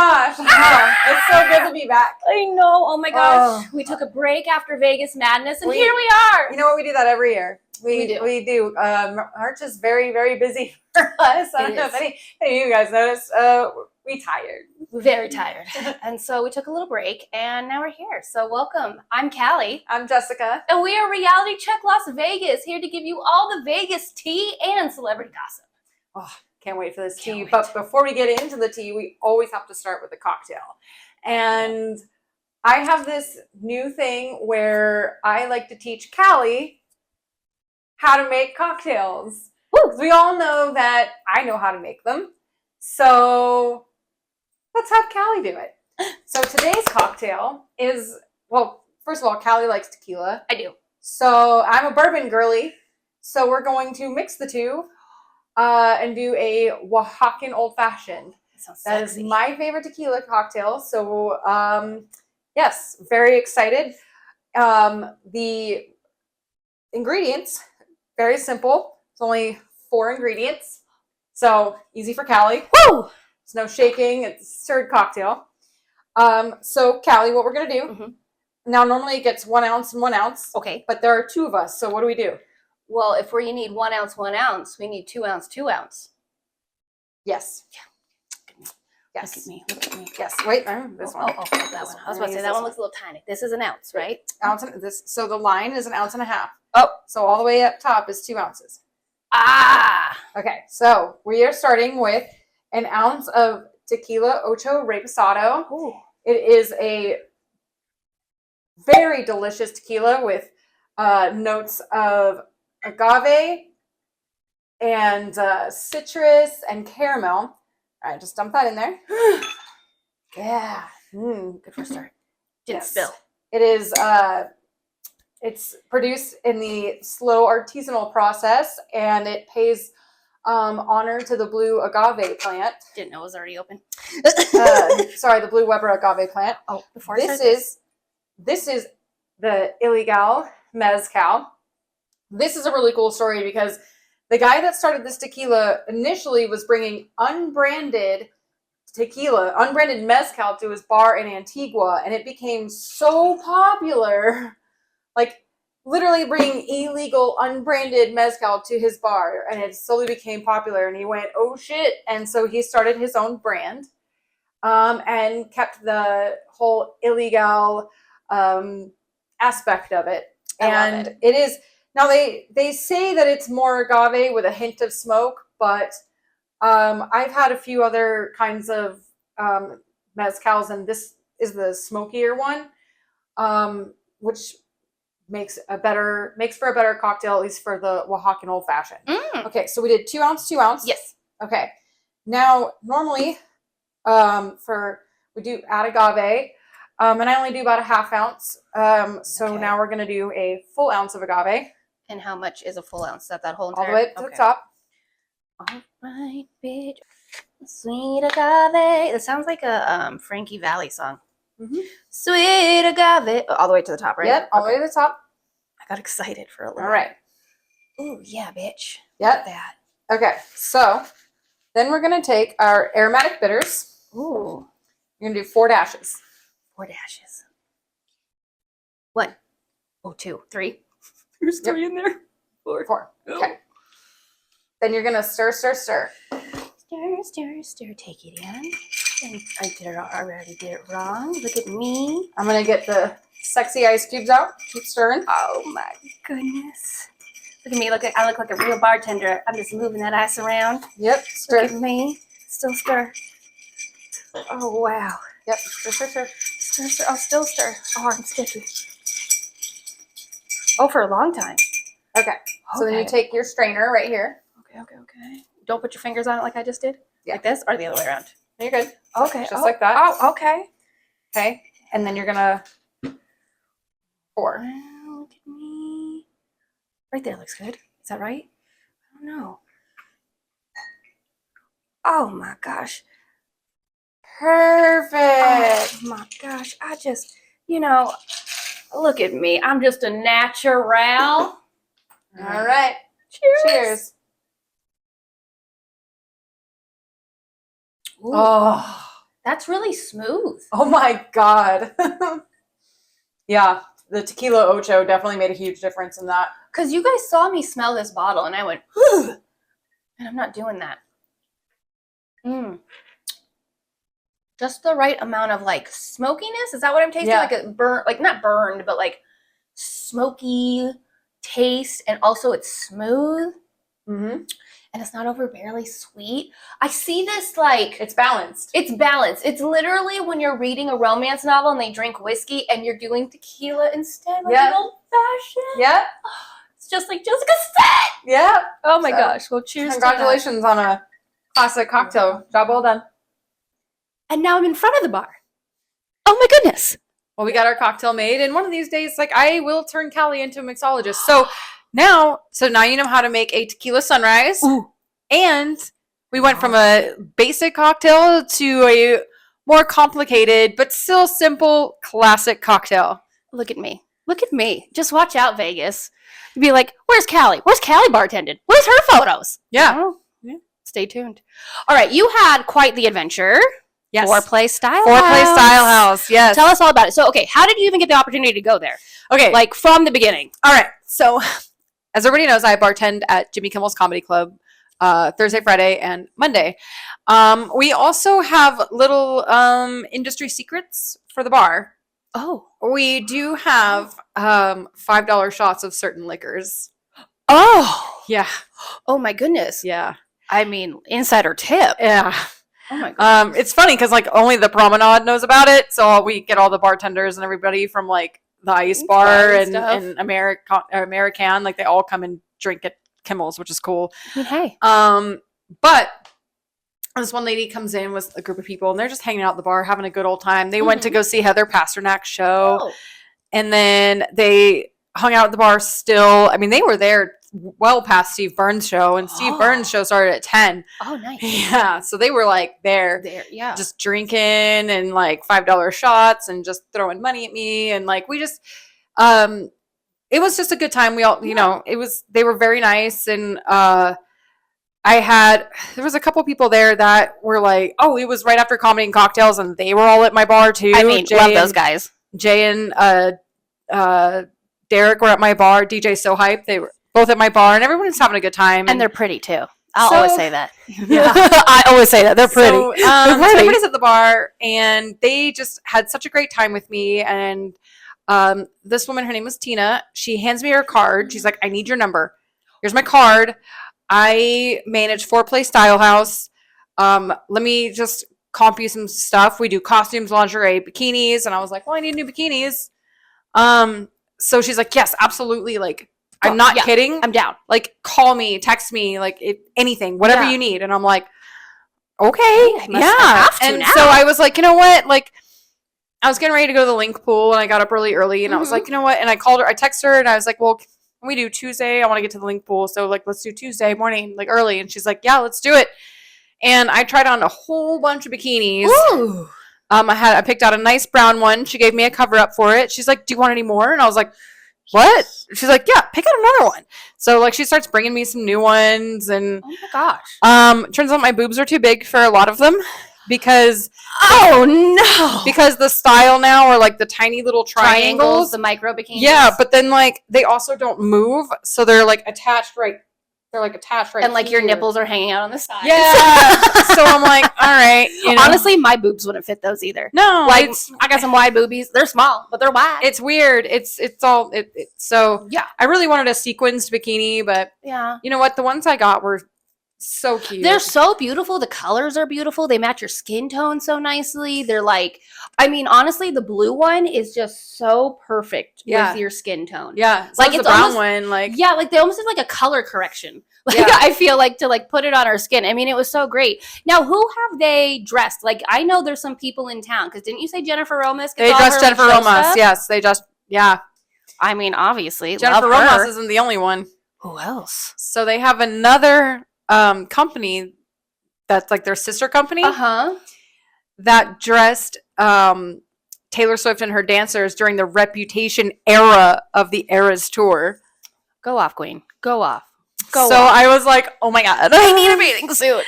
gosh. Oh, it's so good to be back. I know. Oh my gosh. We took a break after Vegas Madness, and here we are. You know what? We do that every year. We do. March is very, very busy for us. I don't know if any of you guys noticed. We tired. We're very tired. And so we took a little break, and now we're here. So welcome. I'm Callie. I'm Jessica. And we are Reality Check Las Vegas, here to give you all the Vegas tea and celebrity gossip. Oh, can't wait for this tea. But before we get into the tea, we always have to start with the cocktail. And I have this new thing where I like to teach Callie how to make cocktails. Because we all know that I know how to make them. So let's have Callie do it. So today's cocktail is, well, first of all, Callie likes tequila. I do. So I'm a bourbon girly. So we're going to mix the two and do a Oaxacan Old Fashioned. That is my favorite tequila cocktail. So yes, very excited. The ingredients, very simple. It's only 4 ingredients. So easy for Callie. Woo! It's no shaking. It's a stirred cocktail. So Callie, what we're going to do, now normally it gets 1 ounce and 1 ounce. Okay. But there are 2 of us. So what do we do? Well, if we need 1 ounce, 1 ounce, we need 2 ounce, 2 ounce. Yes. Yeah. Yes. Look at me. Look at me. Yes. Wait. This one. Oh, that one. I was about to say that one looks a little tiny. This is an ounce, right? Ounce and this. So the line is 1.5 ounces. Oh. So all the way up top is 2 ounces. Ah. Okay. So we are starting with 1 ounce of tequila Ocho Reposado. Ooh. It is a very delicious tequila with notes of agave and citrus and caramel. All right, just dump that in there. Yeah. Good for a start. Didn't spill. It is, it's produced in the slow artisanal process, and it pays honor to the blue agave plant. Didn't know it was already open. Sorry, the blue Weber agave plant. Oh, before this is the Illegal Mezcal. This is a really cool story because the guy that started this tequila initially was bringing unbranded mezcal to his bar in Antigua, and it became so popular, like literally bringing illegal unbranded mezcal to his bar, and it slowly became popular, and he went, oh shit, and so he started his own brand and kept the whole illegal aspect of it. And it is now they say that it's more agave with a hint of smoke, but I've had a few other kinds of mezcals, and this is the smokier one, which makes for a better cocktail, at least for the Oaxacan Old Fashioned. Okay, so we did 2 ounce, 2 ounce. Yes. Okay. Now normally we do add agave. And I only do about 1/2 ounce. So now we're going to do a full ounce of agave. And how much is a full ounce? Is that whole entire? All the way to the top. All right, bitch. Sweet agave. It sounds like a Frankie Valli song. Sweet agave. All the way to the top, right? Yep, all the way to the top. I got excited for a little. All right. Ooh, yeah, bitch. Yep. That. Okay, so then we're going to take our aromatic bitters. Ooh. You're going to do 4 dashes. 4 dashes. 1. Oh, 2. 3. There's 3 in there. 4. Okay. Then you're gonna stir. Stir. Take it in. And I already did it wrong. Look at me. I'm gonna get the sexy ice cubes out. Keep stirring. Oh my goodness. Look at me. I look like a real bartender. I'm just moving that ice around. Yep. Stir. Look at me. Still stir. Oh wow. Yep. Stir. Stir. I'll still stir. Oh, I'm sticky. Oh, for a long time. Okay. So then you take your strainer right here. Okay. Don't put your fingers on it like I just did? Yeah. Like this or the other way around? You're good. Okay. Just like that. Oh, okay. Okay. And then you're going to pour. Wow, look at me. Right there looks good. Is that right? I don't know. Oh, my gosh. Perfect. Oh, my gosh. I just, look at me. I'm just a natural. All right. Cheers. Ooh. Oh, That's really smooth. Oh my God. Yeah, the tequila ocho definitely made a huge difference in that. Because you guys saw me smell this bottle, and I went, "Ugh," and I'm not doing that. Just the right amount of like smokiness. Is that what I'm tasting? Yeah. Like a burn, like not burned, but like smoky taste, and also it's smooth. And it's not overbearingly sweet. I see this like It's balanced. it's balanced. It's literally when you're reading a romance novel and they drink whiskey and you're doing tequila instead, like an old fashioned. Yeah. It's just like Jessica said. Yeah. Oh my gosh. Well, cheers. Congratulations on a classic cocktail. Job well done. And now I'm in front of the bar. Oh my goodness. Well, we got our cocktail made, and one of these days, like, I will turn Callie into a mixologist. So now you know how to make a tequila sunrise. Ooh. And we went from a basic cocktail to a more complicated, but still simple, classic cocktail. Look at me. Look at me. Just watch out, Vegas. You'd be like, where's Callie? Where's Callie bartended? Where's her photos? Yeah. Oh, yeah. Stay tuned. All right. You had quite the adventure. Yes. Foreplay Style House. Yes. Tell us all about it. So, okay, how did you even get the opportunity to go there? Okay. Like, from the beginning. All right. So, as everybody knows, I bartend at Jimmy Kimmel's Comedy Club Thursday, Friday, and Monday. We also have little industry secrets for the bar. Oh. We do have $5 shots of certain liquors. Oh. Yeah. Oh, my goodness. Yeah. I mean, insider tip. Yeah. Oh, my goodness. It's funny because, like, only the Promenade knows about it. So we get all the bartenders and everybody from, like, the Ice Bar and American. Like, they all come and drink at Kimmel's, which is cool. I mean, hey. But this one lady comes in with a group of people, and they're just hanging out at the bar, having a good old time. They went to go see Heather Pasternak's show, and then they hung out at the bar still. I mean, they were there well past Steve Burns' show, and Steve Burns' show started at 10. Oh, nice. Yeah, so they were, like, there, yeah. just drinking and, like, $5 shots and just throwing money at me, and, like, we just it was just a good time. We all, you know, they were very nice, and there was a couple people there that were like, oh, it was right after Comedy and Cocktails, and they were all at my bar too. I mean, love those guys. Jay and Derek were at my bar. DJ So Hype, they were both at my bar, and everyone's having a good time. And they're pretty too. I'll always say that. Yeah. I always say that. They're pretty. So, everybody's at the bar, and they just had such a great time with me. And this woman, her name was Tina. She hands me her card. She's like, I need your number. Here's my card. I manage Foreplay Style House. Let me just comp you some stuff. We do costumes, lingerie, bikinis. And I was like, well, I need new bikinis. So she's like, yes, absolutely. Like, I'm not kidding. I'm down. Like, call me, text me, like, anything, whatever you need. And I'm like, okay, And so I was like, you know what? Like, I was getting ready to go to the link pool, and I got up early, and I was like, you know what? And I called her, I texted her, and I was like, well, can we do Tuesday? I want to get to the link pool. So, like, let's do Tuesday morning, like, early. And she's like, yeah, let's do it. And I tried on a whole bunch of bikinis. Ooh. I picked out a nice brown one. She gave me a cover up for it. She's like, do you want any more? And I was like, what? She's like, yeah, pick out another one. So, like, she starts bringing me some new ones, and oh my gosh. Turns out my boobs are too big for a lot of them because the style now are like the tiny little triangles, the micro bikinis. Yeah, but then, like, they also don't move, so they're like attached right. They're like attached right, and like here. Your nipples are hanging out on the side. Yeah. So I'm like, all right. You know. Honestly, my boobs wouldn't fit those either. No, like I got some wide boobies. They're small, but they're wide. It's weird. So yeah. I really wanted a sequenced bikini, but you know what? The ones I got were so cute. They're so beautiful. The colors are beautiful. They match your skin tone so nicely. They're like, I mean, honestly, the blue one is just so perfect with your skin tone. Yeah. Like it's the brown one. Like, yeah, like they almost have like a color correction. Like I feel like to like put it on our skin. I mean, it was so great. Now, who have they dressed? Like, I know there's some people in town because didn't you say Jennifer Romas? They dressed Jennifer Romas. Yes, they just I mean, obviously, Jennifer Romas isn't the only one. Who else? So they have another company that's like their sister company that dressed Taylor Swift and her dancers during the Reputation era of the Eras tour. Go off, Queen. Go off. I was like, oh my God, I need a bathing suit.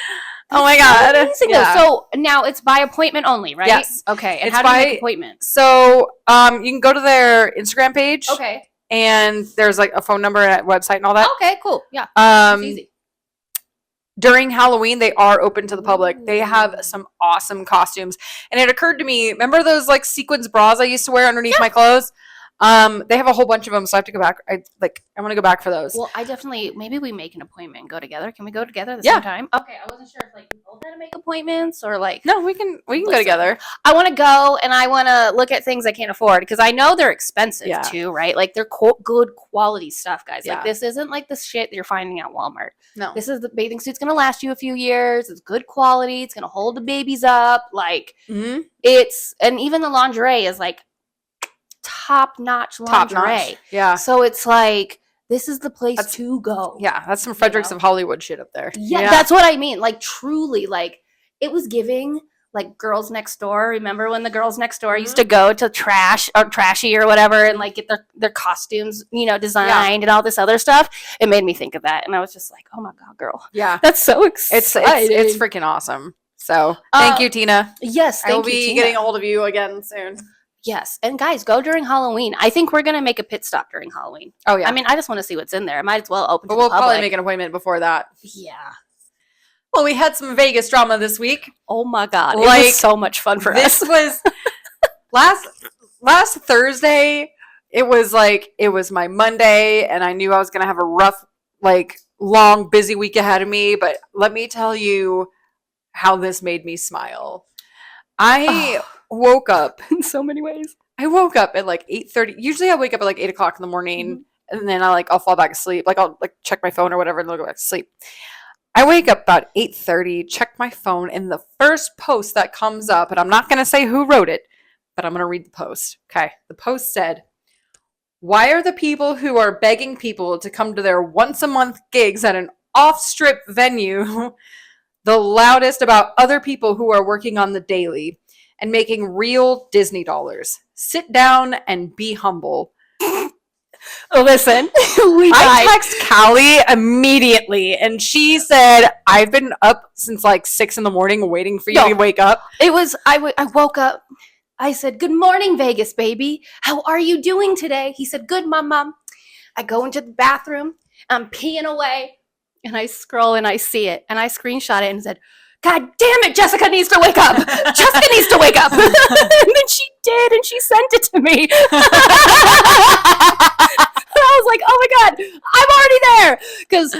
Oh my God. Amazing, Yeah. though. So now it's by appointment only, right? Yes. Okay. And It's how do you by- make appointments? So you can go to their Instagram page. Okay. And there's like a phone number and a website and all that. Okay, cool. Yeah. It's easy. During Halloween, they are open to the public. They have Ooh. some awesome costumes. And it occurred to me, remember those like sequins bras I used to wear underneath my clothes? They have a whole bunch of them, so I have to go back. I want to go back for those. Well, maybe we make an appointment and go together. Can we go together at the Yeah. same time? Okay, I wasn't sure if like we both had to make appointments or like. No, we can go Listen, together. I want to go and I want to look at things I can't afford because I know they're expensive too, right? Like they're good quality stuff, guys. Yeah. Like this isn't like the shit that you're finding at Walmart. No. This is the bathing suit's gonna last you a few years. It's good quality. It's gonna hold the babies up. Like and even the lingerie is like top-notch lingerie. Yeah. So it's like this is the place to go. Yeah, that's some Fredericks of Hollywood shit up there. Yeah, that's what I mean. Like truly, like it was giving like Girls Next Door. Remember when the Girls Next Door used to go to Trashy or whatever and like get their costumes, designed and all this other stuff? It made me think of that. And I was just like, oh my God, girl. Yeah. That's so exciting. It's freaking awesome. So thank you, Tina. Yes, I will be getting a hold of you again soon. Yes. And guys, go during Halloween. I think we're going to make a pit stop during Halloween. Oh, yeah. I mean, I just want to see what's in there. I might as well open to the we'll public. probably make an appointment before that. Yeah. Well, we had some Vegas drama this week. Oh my God. It was so much fun for us. This was last Thursday. It was my Monday and I knew I was going to have a rough, long, busy week ahead of me. But let me tell you how this made me smile. I woke up in so many ways. I woke up at 8:30. Usually I wake up at 8 o'clock in the morning and then I'll fall back asleep. I'll check my phone or whatever and then I'll go back to sleep. I wake up about 8:30, check my phone, and the first post that comes up, and I'm not going to say who wrote it, but I'm going to read the post. Okay. The post said, "Why are the people who are begging people to come to their once-a-month gigs at an off-strip venue the loudest about other people who are working on the daily and making real Disney dollars? Sit down and be humble." Listen, I text Callie immediately, and she said, "I've been up since 6 in the morning waiting for you to wake up." It was, I woke up. I said, "Good morning, Vegas, baby. How are you doing today?" He said, "Good, Mom." I go into the bathroom. I'm peeing away, and I scroll, and I see it, and I screenshot it and said, "God damn it, Jessica needs to wake up. Jessica needs to wake up." And then she did, and she sent it to me. And I was like, oh my God, I'm already there. Because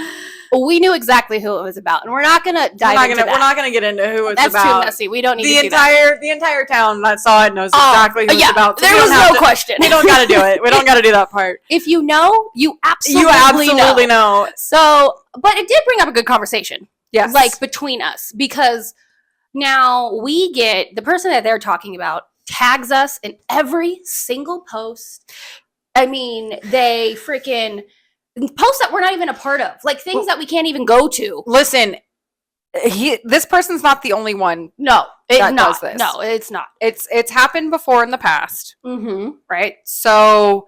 we knew exactly who it was about. And we're not going to dive into that. We're not going to get into who it's That's about. too messy. We don't need to do that. The entire town that saw it knows exactly who it's about. So there was no question. We don't got to do it. We don't got to do that part. If you know, you absolutely know. So, but it did bring up a good conversation. Yes. Between us. Because now we get, the person that they're talking about tags us in every single post. I mean, they freaking posts that we're not even a part of. Things that we can't even go to. Listen, this person's not the only one. No, does this. No, it's not. It's happened before in the past. Mm-hmm. Right? So,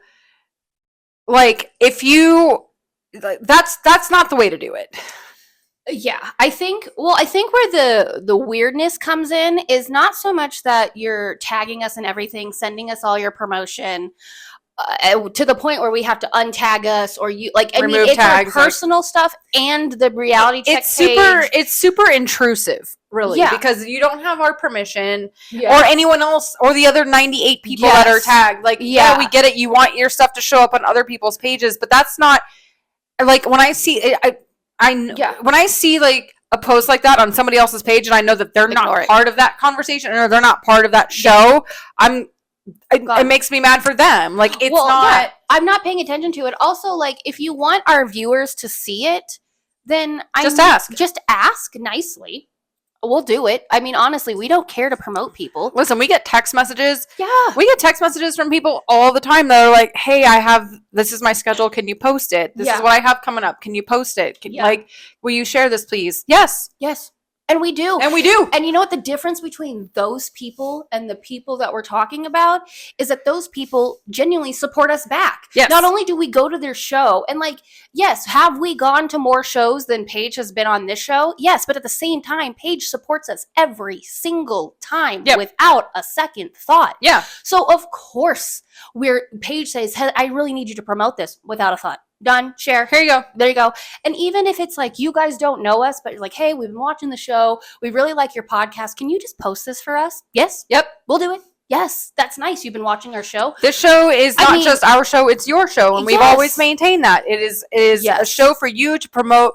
if you... That's not the way to do it. Yeah, I think where the weirdness comes in is not so much that you're tagging us and everything, sending us all your promotion to the point where we have to untag us or remove it's tags, our personal stuff and the reality check page. It's super intrusive, really, because you don't have our permission or anyone else or the other 98 people that are tagged. We get it. You want your stuff to show up on other people's pages, but that's not when I see it. When I see a post like that on somebody else's page and I know that they're not part of that conversation or they're not part of that show, it makes me mad for them. I'm not paying attention to it. Also, if you want our viewers to see it, then just ask. Just ask nicely. We'll do it. I mean, honestly, we don't care to promote people. Listen, we get text messages. Yeah. We get text messages from people all the time that are like, "Hey, this is my schedule. Can you post it? This is what I have coming up. Can you post it? Will you share this, please?" Yes. Yes. And we do. And we do. And you know what the difference between those people and the people that we're talking about is that those people genuinely support us back. Yes. Not only do we go to their show and like, yes, have we gone to more shows than Paige has been on this show? Yes, but at the same time, Paige supports us every single time without a second thought. Yeah. So of course, Paige says, hey, I really need you to promote this without a thought. Done. Share. Here you go. There you go. And even if it's like you guys don't know us, but you're like, hey, we've been watching the show. We really like your podcast. Can you just post this for us? Yes. Yep. We'll do it. Yes. That's nice. You've been watching our show. This show is not just our show, it's your show. And we've always maintained that. It is a show for you to promote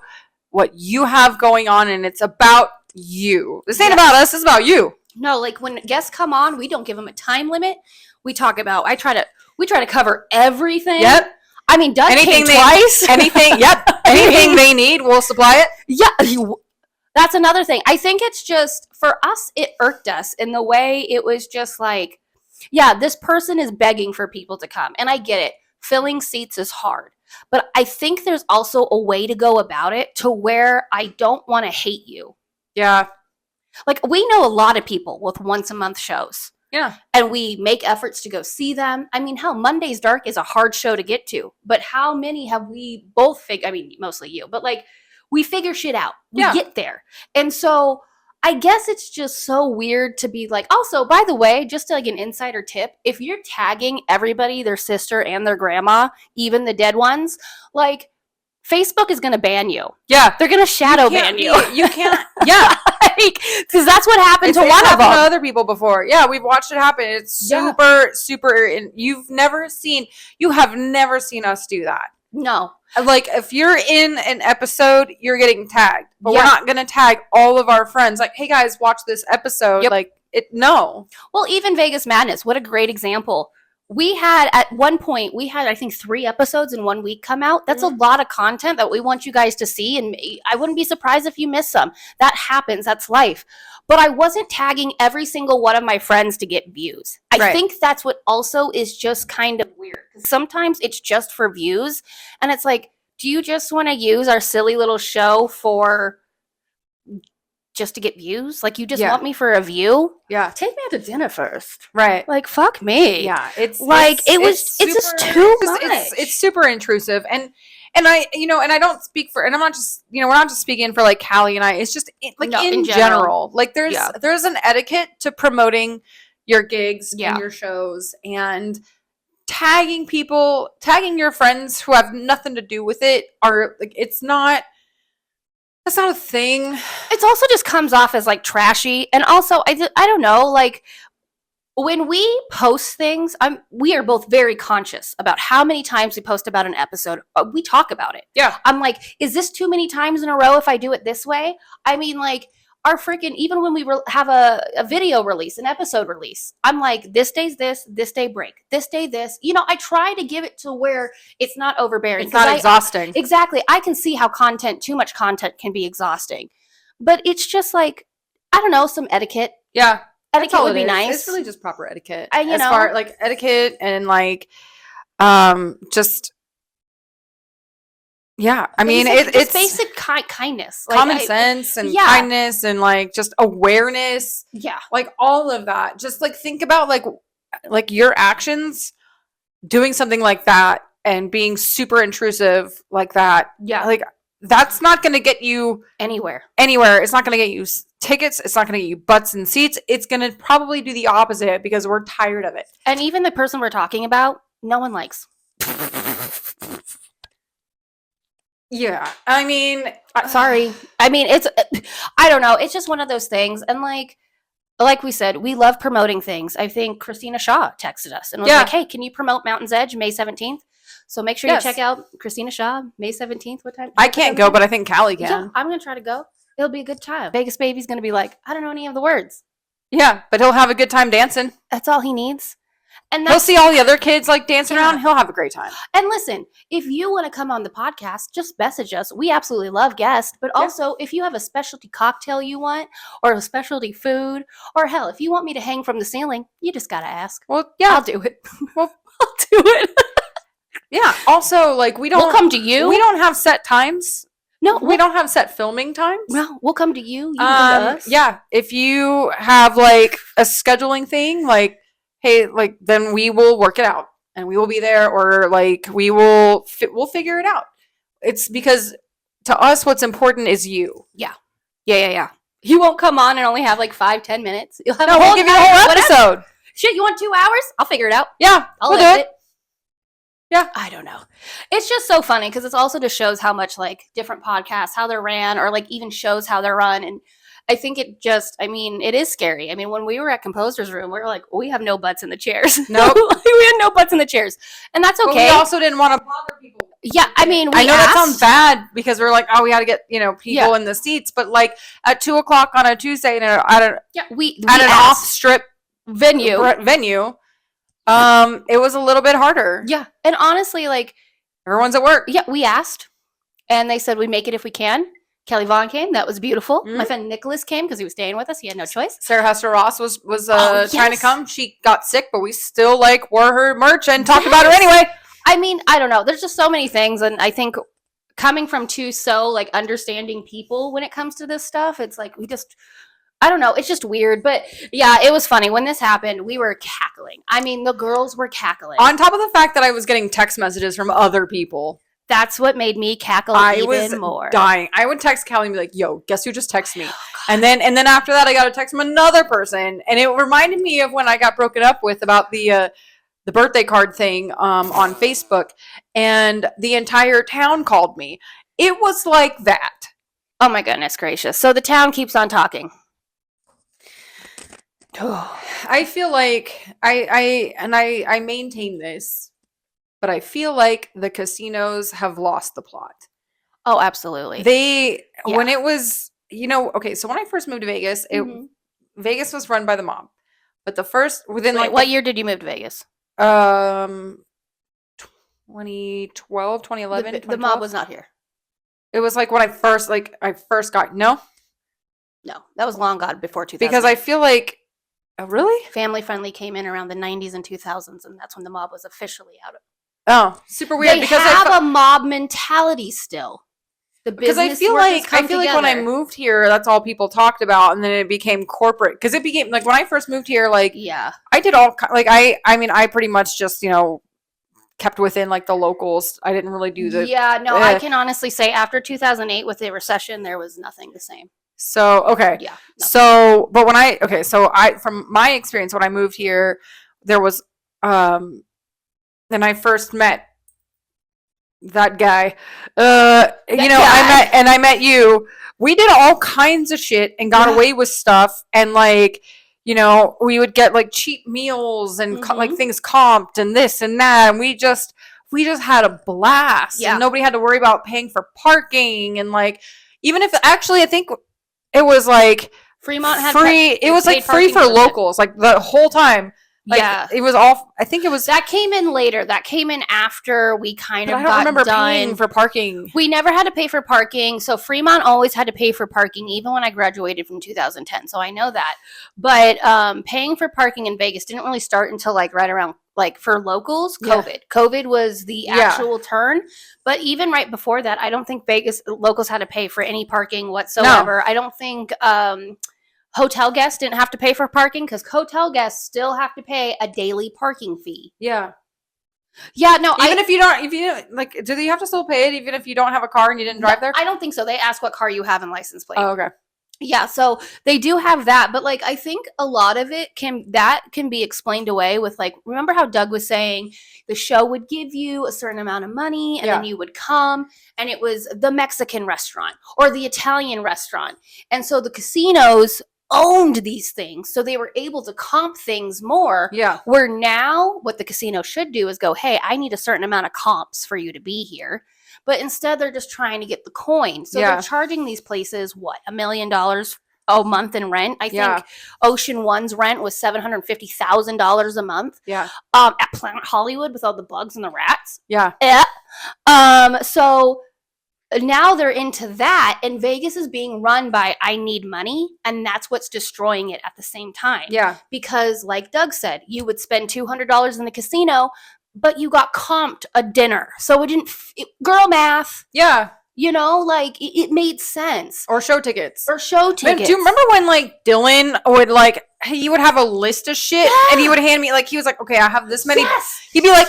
what you have going on, and it's about you. This ain't about us, it's about you. No, like when guests come on, we don't give them a time limit. We talk about, we try to cover everything. Yep. I mean, Doug anything came twice. Anything they need, we'll supply it. Yeah. That's another thing. I think it's just, for us, it irked us in the way it was just like, yeah, this person is begging for people to come. And I get it. Filling seats is hard. But I think there's also a way to go about it to where I don't want to hate you. Yeah. Like, we know a lot of people with once-a-month shows. Yeah. And we make efforts to go see them. I mean, hell, Monday's Dark is a hard show to get to. But how many have we both I mean, mostly you. But, like, we figure shit out. We get there. And so I guess it's just so weird to be like, also, by the way, just like an insider tip, if you're tagging everybody, their sister and their grandma, even the dead ones, like, Facebook is going to ban you. Yeah. They're going to shadow ban you. You can't. Yeah. Because that's what happened to one of them. To other people before. Yeah, we've watched it happen. It's super, and you have never seen us do that. No. Like, if you're in an episode, you're getting tagged. But we're not going to tag all of our friends. Like, hey, guys, watch this episode. Yep. Like, no. Well, even Vegas Madness, what a great example. At one point, I think 3 episodes in 1 week come out. That's a lot of content that we want you guys to see. And I wouldn't be surprised if you miss some. That happens. That's life. But I wasn't tagging every single one of my friends to get views. I think that's what also is just kind of weird. Sometimes it's just for views. And it's like, do you just want to use our silly little show just to get views? Like, you just want me for a view? Yeah. Take me out to dinner first. Right. Like, fuck me. Yeah. It's just too much. It's super intrusive. And I don't speak for, and I'm not just, we're not just speaking for like Callie and I. It's just like in general. Like there's an etiquette to promoting your gigs and your shows, and tagging your friends who have nothing to do with it are like, that's not a thing. It also just comes off as like trashy. And also, I don't know, like, when we post things, we are both very conscious about how many times we post about an episode. We talk about it. Yeah. I'm like, is this too many times in a row if I do it this way? I mean, like, even when we have a video release, an episode release, I'm like, this day's this day break, this day this. I try to give it to where it's not overbearing. It's not exhausting. Exactly. I can see how too much content can be exhausting. But it's just like, I don't know, some etiquette. Yeah. Etiquette would be nice. It's really just proper etiquette. As far like etiquette and like, just. Yeah, I mean, it's basic kindness, like, common sense and kindness and like just awareness. Yeah, like all of that. Just like think about like your actions doing something like that and being super intrusive like that. Yeah, like that's not going to get you anywhere. It's not going to get you tickets. It's not going to get you butts and seats. It's going to probably do the opposite because we're tired of it. And even the person we're talking about, no one likes. Yeah, I mean, sorry. I mean, I don't know. It's just one of those things. And like we said, we love promoting things. I think Christina Shaw texted us and was like, hey, can you promote Mountain's Edge May 17th? So make sure you check out Christina Shaw, May 17th. What time? I can't go, but I think Callie can. Yeah, I'm going to try to go. It'll be a good time. Vegas Baby's going to be like, I don't know any of the words. Yeah, but he'll have a good time dancing. That's all he needs. And he'll see all the other kids like dancing around. He'll have a great time. And listen, if you want to come on the podcast, just message us. We absolutely love guests. But also, if you have a specialty cocktail you want, or a specialty food, or hell, if you want me to hang from the ceiling, you just got to ask. Well, yeah. I'll do it. I'll do it. Yeah. Also, like, we'll come to you. We don't have set times. No, we don't have set filming times. No, we'll come to you. You can come to us. Yeah, if you have like a scheduling thing, like, hey, like, then we will work it out and we will be there, or like we'll figure it out. It's because to us, what's important is you. Yeah. You won't come on and only have like 5-10 minutes. You'll have we'll give you a whole episode. Shit, you want 2 hours? I'll figure it out. Yeah, I'll we'll edit it. Yeah. I don't know. It's just so funny because it also just shows how much like different podcasts, how they're ran, or like even shows how they're run. And I think it is scary. I mean, when we were at Composer's Room, we were like, we have no butts in the chairs. Nope. We had no butts in the chairs. And that's okay. But we also didn't want to bother people. Yeah, I mean, I know that sounds bad because we're like, oh, we got to get, people in the seats. But like at 2:00 on a Tuesday we at an off-strip venue, it was a little bit harder. Yeah. And honestly, like, everyone's at work. Yeah, we asked. And they said, we make it if we can. Kelly Vaughn came. That was beautiful. Mm-hmm. My friend Nicholas came because he was staying with us. He had no choice. Sarah Hester Ross was trying to come. She got sick, but we still like wore her merch and talked about her anyway. I mean, I don't know. There's just so many things. And I think coming from two so like understanding people when it comes to this stuff, it's like I don't know. It's just weird. But yeah, it was funny. When this happened, we were cackling. I mean, the girls were cackling. On top of the fact that I was getting text messages from other people. That's what made me cackle even more. I was dying. I would text Callie and be like, yo, guess who just texted me? And then after that, I got a text from another person. And it reminded me of when I got broken up with about the birthday card thing on Facebook. And the entire town called me. It was like that. Oh, my goodness gracious. So the town keeps on talking. I feel like I maintain this. But I feel like the casinos have lost the plot. Oh, absolutely. When it was, okay, so when I first moved to Vegas, Vegas was run by the mob. But what year did you move to Vegas? 2012, 2011. The mob was not here. It was like when I first got, no, that was long gone before 2000. Because I feel like, oh, really? Family Friendly came in around the 90s and 2000s, and that's when the mob was officially out of. Oh, super weird. They have a mob mentality still. Because I feel like when I moved here, that's all people talked about, and then it became corporate. Because it became like when I first moved here, like I did all like I pretty much just kept within like the locals. I didn't really do the I can honestly say after 2008 with the recession, there was nothing the same. So okay, yeah. So but from my experience when I moved here, there was then I first met that guy. I met you. We did all kinds of shit and got away with stuff, and like, we would get like cheap meals and like things comped and this and that, and we just had a blast. Yeah. And nobody had to worry about paying for parking, and like even if actually I think it was like Fremont had free. It was like free for locals, like the whole time. Like, it was all. I think it was that came in later. That came in after we kind of. I don't remember paying for parking. We never had to pay for parking, so Fremont always had to pay for parking, even when I graduated from 2010. So I know that. But paying for parking in Vegas didn't really start until like right around like for locals, COVID. Yeah. COVID was the actual turn. But even right before that, I don't think Vegas locals had to pay for any parking whatsoever. No. I don't think. Hotel guests didn't have to pay for parking because hotel guests still have to pay a daily parking fee. Yeah. Yeah, no. If you don't, like, do you have to still pay it even if you don't have a car and you didn't drive there? I don't think so. They ask what car you have and license plate. Oh, okay. Yeah, so they do have that, but like I think a lot of it can be explained away with like, remember how Doug was saying the show would give you a certain amount of money and then you would come, and it was the Mexican restaurant or the Italian restaurant, and so the casinos owned these things, so they were able to comp things more. Yeah. Where now what the casino should do is go, hey, I need a certain amount of comps for you to be here. But instead they're just trying to get the coin. So they're charging these places, what, $1 million a month in rent? I think Ocean One's rent was $750,000 a month. Yeah. At Planet Hollywood with all the bugs and the rats. Yeah. So now they're into that, and Vegas is being run by I need money, and that's what's destroying it at the same time. Yeah. Because like Doug said, you would spend $200 in the casino, but you got comped a dinner. So it didn't girl math. Yeah. You know, like it made sense. Or show tickets. Or show Man, tickets. do you remember when like Dylan would like he would have a list of shit and he would hand me like he was like, okay, I have this many. Yes. He'd be like,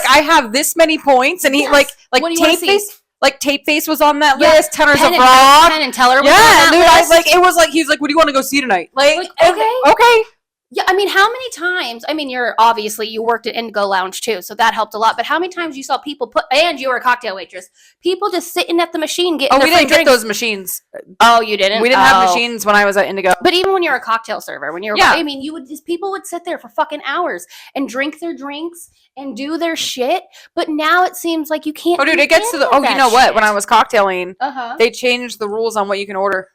I have this many points, and he like What do you wanna tape see? face. Like Tape Face was on that Yeah. list. Tenors of Penn Rock. Penn and Teller was Yeah, on that dude. list. Like it was like he's like, what do you want to go see tonight? Like okay. Yeah, I mean, how many times? I mean, you worked at Indigo Lounge too, so that helped a lot. But how many times you saw people and you were a cocktail waitress, people just sitting at the machine getting their we didn't free get drinks. those machines. Oh, you didn't? We didn't have machines when I was at Indigo. But even when you're a cocktail server, Yeah. I mean, people would sit there for fucking hours and drink their drinks and do their shit. But now it seems like you can't. Oh, dude, it gets to the. Oh, you know what? When I was cocktailing, they changed the rules on what you can order.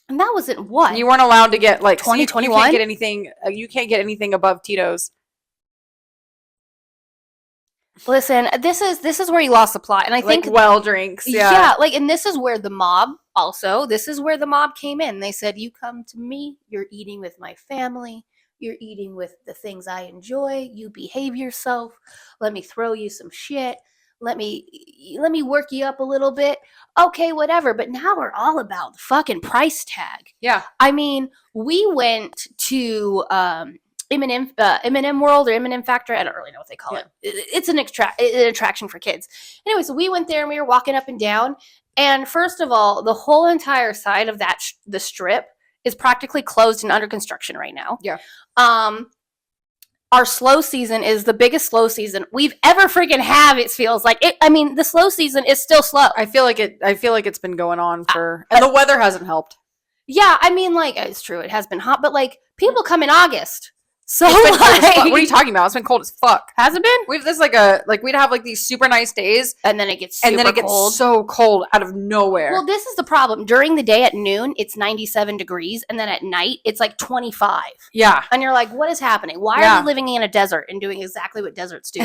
And that wasn't what? You weren't allowed to get like 2021. You can't get anything. You can't get anything above Tito's. Listen, this is where you lost the plot, and I think drinks. Yeah, like, and this is where the mob came in. They said, "You come to me. You're eating with my family. You're eating with the things I enjoy. You behave yourself. Let me throw you some shit. Let me work you up a little bit. Okay, whatever." But now we're all about the fucking price tag. Yeah. I mean, we went to M&M World or M&M Factory. I don't really know what they call it. It's an attraction for kids. Anyway, so we went there and we were walking up and down. And first of all, the whole entire side of the strip is practically closed and under construction right now. Yeah. Our slow season is the biggest slow season we've ever freaking have. It feels like it. I mean, the slow season is still slow. I feel like it's been going on for, and the weather hasn't helped. Yeah, I mean, like, it's true, it has been hot, but like people come in August. So it's been cold as fuck. What are you talking about? It's been cold as fuck. Has it been? We've this we'd have like these super nice days, and then it gets cold. So cold out of nowhere. Well, this is the problem. During the day at noon, it's 97 degrees, and then at night, it's like 25. Yeah, and you're like, what is happening? Why are we living in a desert and doing exactly what deserts do?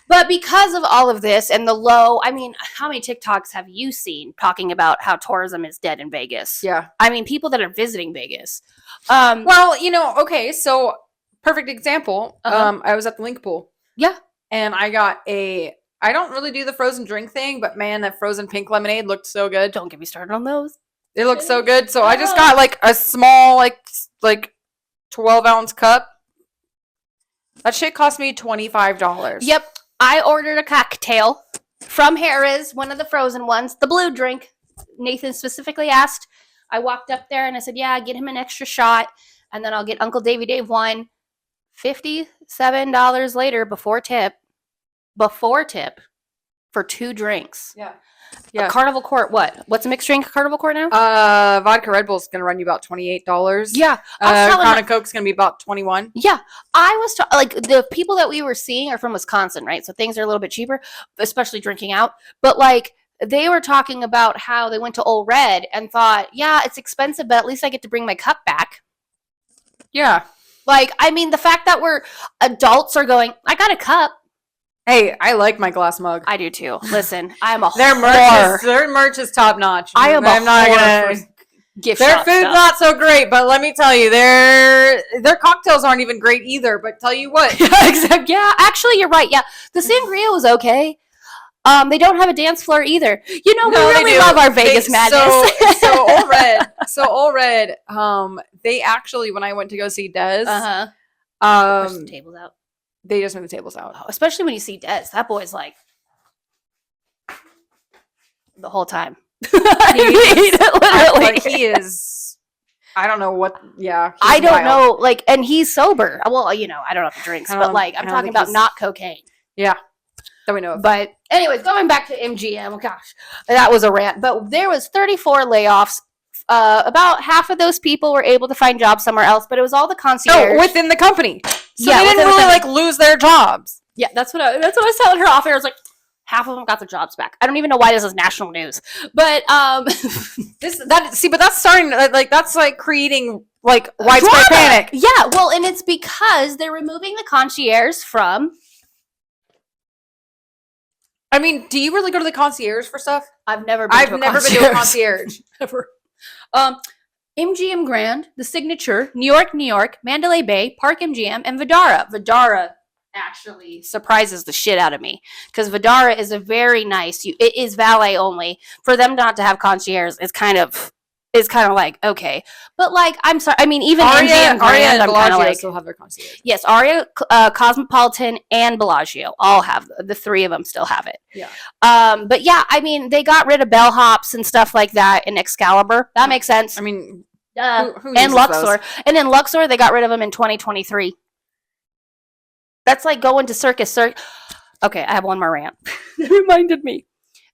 But because of all of this and the low, I mean, how many TikToks have you seen talking about how tourism is dead in Vegas? Yeah. I mean, people that are visiting Vegas. Well, okay, so perfect example. I was at the Link Pool. Yeah. And I got I don't really do the frozen drink thing, but man, that frozen pink lemonade looked so good. Don't get me started on those. It looked so good. So I just got like a small, like 12-ounce cup. That shit cost me $25. Yep. I ordered a cocktail from Harrah's, one of the frozen ones, the blue drink. Nathan specifically asked. I walked up there and I said, yeah, get him an extra shot, and then I'll get Uncle Davy Dave one. $57 later before tip for 2 drinks. Yeah. A Carnival Court, what's a mixed drink at Carnival Court now? Vodka Red Bull's gonna run you about $28. Yeah. Crown and Coke's gonna be about $21. Yeah. I was like, the people that we were seeing are from Wisconsin, right? So things are a little bit cheaper, especially drinking out. But like, they were talking about how they went to Old Red and thought, yeah, it's expensive, but at least I get to bring my cup back. Yeah. Like, I mean, the fact that we're adults are going, I got a cup. Hey, I like my glass mug. I do too. Listen, I'm a their merch is top notch. I'm not gonna gift their shop food's stuff. not so great, but let me tell you, their cocktails aren't even great either. But tell you what, yeah, actually, you're right. Yeah, the sangria was okay. They don't have a dance floor either. We really love our Vegas madness. So Old Red, they actually, when I went to go see Dez, push some tables out. They just moved the tables out. Oh, especially when you see Dez. That boy's like the whole time. Literally. He is. I don't know what. Yeah. I don't know. Like, and he's sober. Well, I don't know if he drinks, but like, I'm talking about not cocaine. Yeah. That we know of. But anyways, going back to MGM, gosh, that was a rant. But there was 34 layoffs. About half of those people were able to find jobs somewhere else, but it was all the concierge. Oh, within the company. So yeah, they didn't really lose their jobs. Yeah, that's what I was telling her off air. I was like, half of them got their jobs back. I don't even know why this is national news, but but that's starting that's like creating like widespread panic. Yeah, well, and it's because they're removing the concierge from. I mean, do you really go to the concierge for stuff? I've never been to a concierge. Ever. MGM Grand, The Signature, New York, Mandalay Bay, Park MGM, and Vidara. Vidara actually surprises the shit out of me, because Vidara is a very nice. It is valet only. For them not to have concierge is kind of like, okay, but like, I'm sorry. I mean, even MGM Aria Grand, and I'm kind of Bellagio like, still have their concierge. yes, Aria, Cosmopolitan, and Bellagio all have, the three of them still have it. Yeah. But yeah, I mean, they got rid of bellhops and stuff like that in Excalibur. That makes sense. I mean, who and uses Luxor, those? and then Luxor, they got rid of them in 2023. That's like going to Circus. Okay, I have one more rant. It reminded me.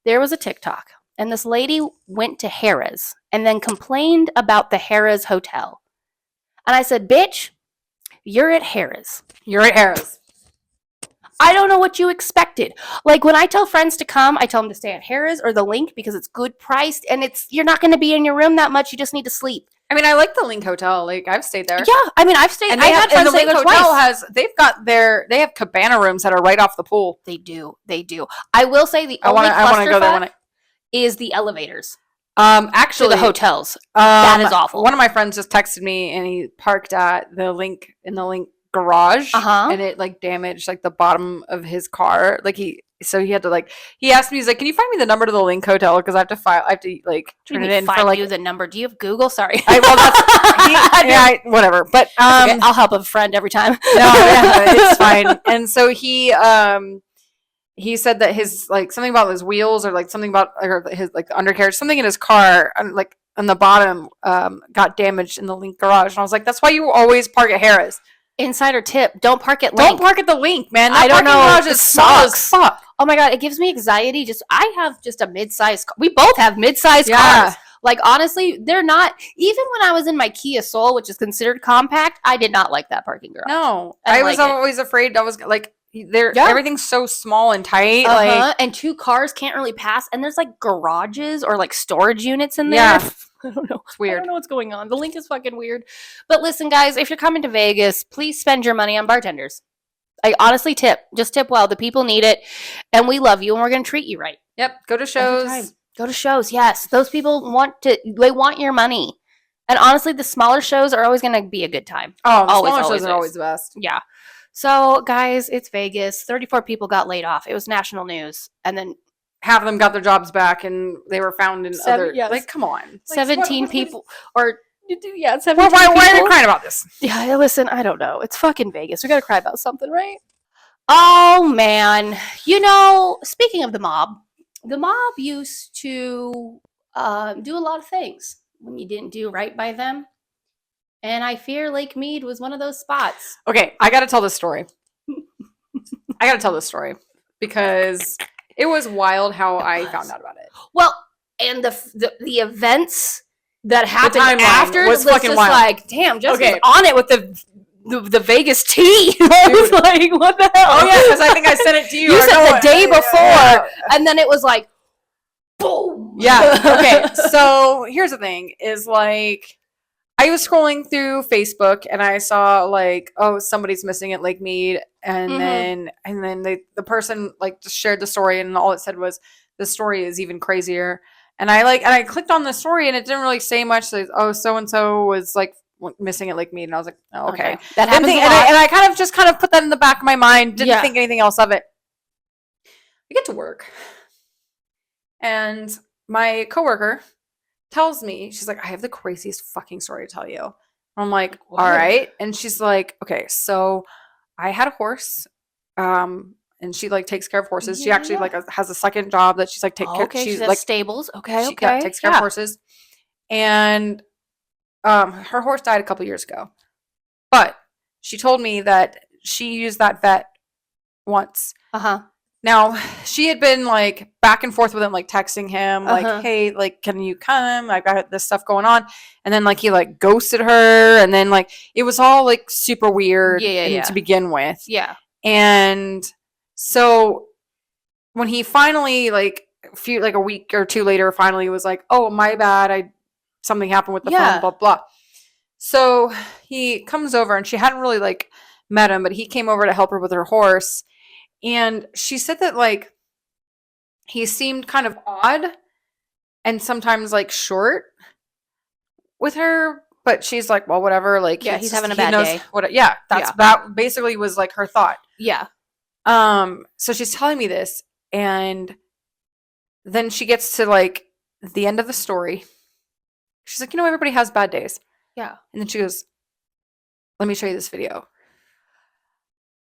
There was a TikTok, and this lady went to Harrah's and then complained about the Harrah's hotel. And I said, bitch, you're at Harrah's. You're at Harrah's. I don't know what you expected. Like, when I tell friends to come, I tell them to stay at Harrah's or the Link, because it's good priced, and you're not going to be in your room that much. You just need to sleep. I mean, I like the Link Hotel. Like, I've stayed there. Yeah, I mean, I've stayed. And I had friends the stay Link there Hotel twice. they have cabana rooms that are right off the pool. They do. I will say the only I want to go there is the elevators. Actually, To the hotels. That is awful. One of my friends just texted me, and he parked at the Link garage, and it like damaged like the bottom of his car. Like he had to he asked me, he's like, can you find me the number to the Link Hotel, because I have to turn it in for like you the number. Do you have Google? Sorry. Whatever. But okay, I'll help a friend every time. No, yeah, it's fine. And so he said that his something about his wheels, or something about his the undercarriage, something in his car, on the bottom got damaged in the Link garage. And I was like, that's why you always park at Harrah's. Insider tip: don't park at Link. Don't park at the Link, man. I don't know. It sucks. Fuck. Oh my god, it gives me anxiety. I have just a mid-sized. We both have mid-sized cars. Like, honestly, they're not. Even when I was in my Kia Soul, which is considered compact, I did not like that parking garage. No, I was always afraid. I was like, everything's so small and tight. And two cars can't really pass. And there's garages or storage units in there. Yeah. I don't know. It's weird. I don't know what's going on. The Link is fucking weird. But listen, guys, if you're coming to Vegas, please spend your money on bartenders. I honestly just tip well. The people need it, and we love you, and we're going to treat you right. Yep. Go to shows. Go to shows. Yes. Those people want your money. And honestly, the smaller shows are always going to be a good time. Oh, the smaller shows are always the best. Yeah. So, guys, it's Vegas. 34 people got laid off. It was national news. And then half of them got their jobs back, and they were found in other. Yes. Come on. 17 people. Or, yeah, 17 why people. are you crying about this? Yeah, listen, I don't know. It's fucking Vegas. We got to cry about something, right? Oh, man. Speaking of the mob used to do a lot of things when you didn't do right by them. And I fear Lake Mead was one of those spots. Okay, I got to tell this story. Because it was wild how I found out about it. Well, and the events that happened after was fucking just wild. Damn, just on it with the Vegas tea. I was like, what the hell? Oh yeah, because I think I sent it to you. You said the day before, and then it was like, boom. Yeah. Okay. So here's the thing: is I was scrolling through Facebook, and I saw somebody's missing at Lake Mead, and then the person just shared the story, and all it said was the story is even crazier. And I clicked on the story, and it didn't really say much. So so and so was missing at Lake Mead, and I was like, oh, okay. That happens a lot. And I kind of put that in the back of my mind. Didn't think anything else of it. We get to work, and my coworker tells me, she's like, I have the craziest fucking story to tell you. I'm like, all right. And she's like, okay, so I had a horse, and she takes care of horses. She actually has a second job that she's take care. She's at stables. She takes care of horses, and her horse died a couple years ago. But she told me that she used that vet once. Now, she had been back and forth with him, texting him, hey, can you come? I've got this stuff going on. And then he ghosted her, and then it was all super weird to begin with. Yeah. And so when he finally a week or two later finally was like, oh, my bad, something happened with the phone, blah blah. So he comes over, and she hadn't really met him, but he came over to help her with her horse. And she said that he seemed kind of odd and sometimes short with her, but she's like, well, whatever. He's having a bad day. That basically was her thought. Yeah. So she's telling me this, and then she gets to like the end of the story. She's like, everybody has bad days. Yeah. And then she goes, let me show you this video.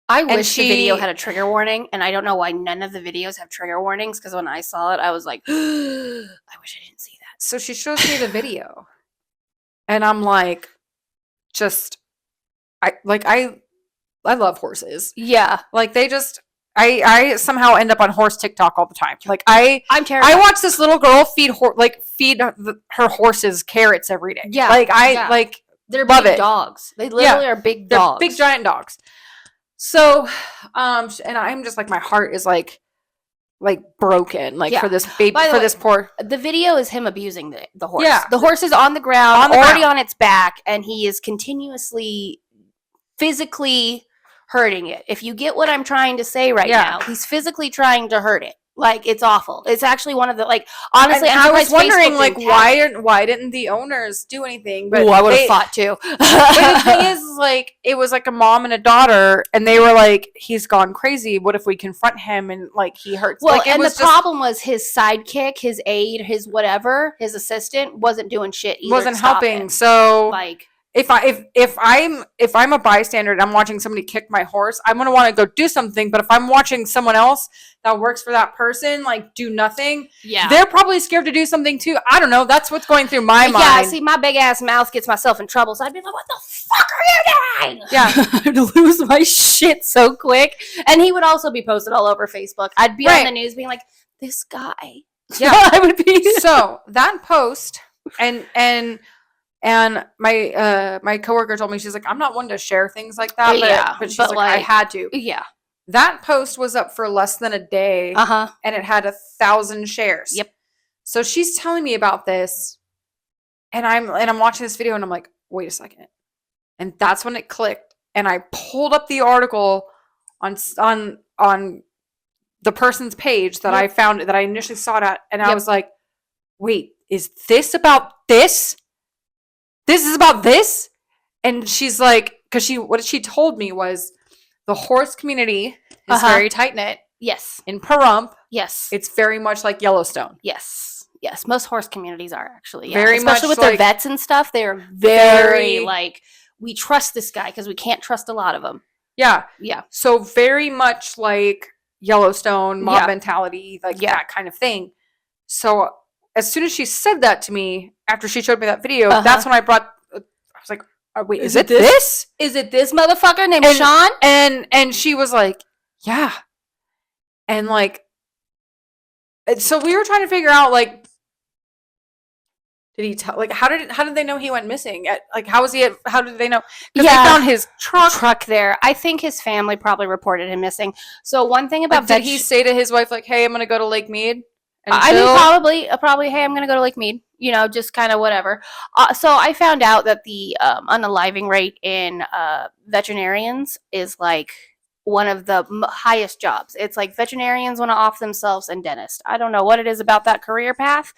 I wish the video had a trigger warning, and I don't know why none of the videos have trigger warnings, because when I saw it, I was like, I wish I didn't see that. So she shows me the video, and I'm like, I love horses. Yeah. Like, they just, I somehow end up on horse TikTok all the time. Like, I'm terrified. I watch this little girl feed her horses carrots every day. Yeah. Like, they're love big it. dogs. They literally are big dogs. Big giant dogs. So, and I'm just like, my heart is like broken, like for this baby, for this poor. The video is him abusing the horse. Yeah. The horse is on the ground, already on its back, and he is continuously physically hurting it. If you get what I'm trying to say right now, he's physically trying to hurt it. Like, it's awful. It's actually one of the, like, honestly, I was wondering, like, why didn't the owners do anything? But I would have fought too. But the thing is, like, it was like a mom and a daughter, and they were like, he's gone crazy. What if we confront him and, like, he hurts? Well, like, and the problem was his sidekick, his aide, his whatever, his assistant wasn't doing shit either. Wasn't helping. So, like, if I'm a bystander and I'm watching somebody kick my horse, I'm gonna want to go do something. But if I'm watching someone else that works for that person, like, do nothing, they're probably scared to do something too. I don't know. That's what's going through my mind. Yeah, see, my big ass mouth gets myself in trouble, so I'd be like, "What the fuck are you doing?" Yeah, I'd lose my shit so quick. And he would also be posted all over Facebook. I'd be on the news being like, "This guy." Yeah, I would be. So that post and my coworker told me, she's like, I'm not one to share things like that, but she's like, I had to. Yeah. That post was up for less than a day, and it had 1,000 shares. Yep. So she's telling me about this, and I'm watching this video, and I'm like, wait a second, and that's when it clicked, and I pulled up the article on the person's page that I found, that I initially saw it at, and I was like, wait, is this about this? This is about this? And she's like, because what she told me was, the horse community is very tight-knit. Yes. In Pahrump. Yes. It's very much like Yellowstone. Yes. Yes. Most horse communities are actually. Yeah. Very especially much with their vets and stuff. They're very like, we trust this guy because we can't trust a lot of them. Yeah. Yeah. So very much like Yellowstone, mob mentality, like that kind of thing. So as soon as she said that to me, after she showed me that video, that's when I was like, oh, wait, is it this? Is it this motherfucker named Sean? And she was like, yeah. And like, so we were trying to figure out, like, did he tell, like, how did they know he went missing? How did they know? Because they found his truck there. I think his family probably reported him missing. So one thing about did he say to his wife, like, hey, I'm going to go to Lake Mead? I mean, probably, hey, I'm going to go to Lake Mead, just kind of whatever. So I found out that the unaliving rate in veterinarians is like one of the highest jobs. It's like veterinarians want to off themselves, and dentists. I don't know what it is about that career path,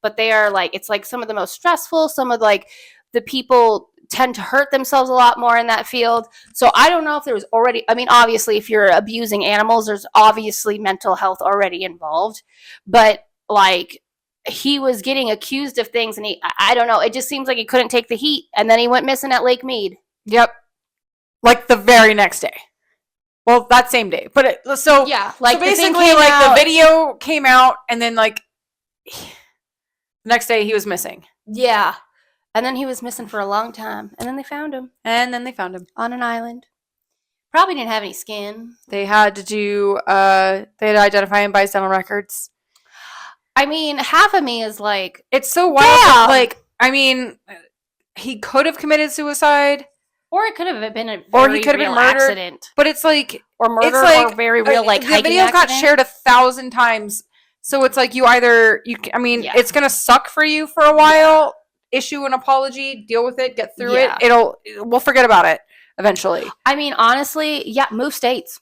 but they are like, it's like some of the most stressful. Some of like the people tend to hurt themselves a lot more in that field. So I don't know if there was already, I mean, obviously if you're abusing animals, there's obviously mental health already involved, but like he was getting accused of things, and I don't know, it just seems like he couldn't take the heat, and then he went missing at Lake Mead. Yep. Like the very next day. Well, that same day. But like so basically, like, the video came out, and then like the next day he was missing. Yeah. And then he was missing for a long time. And then they found him. On an island. Probably didn't have any skin. They had to do, they had to identify him by his dental records. I mean, half of me is like, it's so wild. Like, I mean, he could have committed suicide. Or it could have been a very real accident. But it's like, or murder, or very real, like, the video got shared 1,000 times. So it's like, it's going to suck for you for a while. Issue an apology, deal with it, get through it. We'll forget about it eventually. I mean, honestly, move states.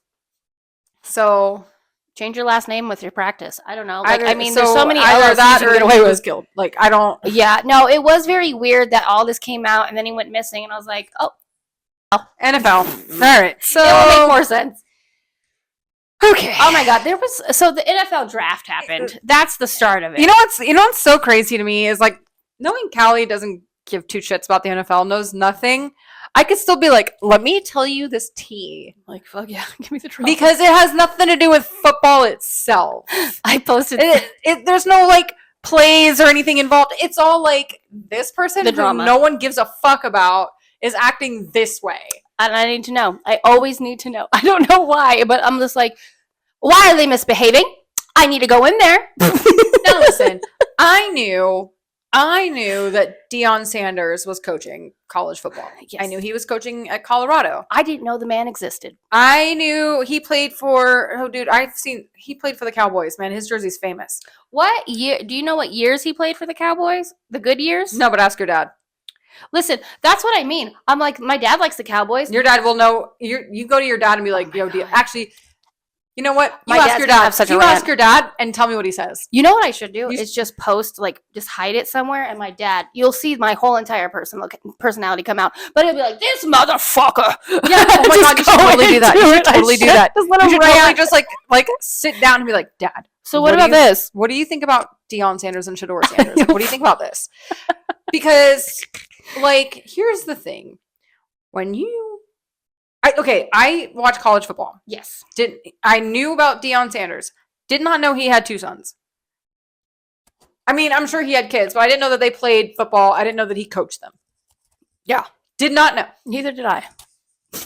So change your last name with your practice. I don't know. There's so many either LLCs that or get away with killed. Like, I don't. Yeah, no, it was very weird that all this came out and then he went missing, and I was like, oh. NFL. All right, so it will make more sense. Okay. Oh my God. So the NFL draft happened. That's the start of it. You know what's so crazy to me is like knowing Callie doesn't give two shits about the NFL, knows nothing. I could still be like, let me tell you this tea. Like, fuck yeah, give me the trouble. Because it has nothing to do with football itself. I posted there's no like plays or anything involved. It's all like this person the who drama no one gives a fuck about is acting this way. And I need to know. I always need to know. I don't know why, but I'm just like, why are they misbehaving? I need to go in there. Now listen, I knew that Deion Sanders was coaching college football. Yes. I knew he was coaching at Colorado. I didn't know the man existed. I knew he played for, he played for the Cowboys, man. His jersey's famous. What year? Do you know what years he played for the Cowboys? The good years? No, but ask your dad. Listen, that's what I mean. I'm like, my dad likes the Cowboys. Your dad will know. You go to your dad and be like, yo, actually, you know what? My dad's gonna have such a rant. Ask your dad and tell me what he says. You know what I should do is just post, like, just hide it somewhere, and my dad, you'll see my whole entire personality come out. But it'll be like, this motherfucker. Yeah. Oh my God, you should totally do that. You should totally do that. Just let him you should totally just like sit down and be like, Dad. So what about this? What do you think about Deion Sanders and Shedeur Sanders? What do you think about this? Because, like, here's the thing. I watch college football. Yes. I knew about Deion Sanders. Did not know he had two sons. I mean, I'm sure he had kids, but I didn't know that they played football. I didn't know that he coached them. Yeah. Did not know. Neither did I.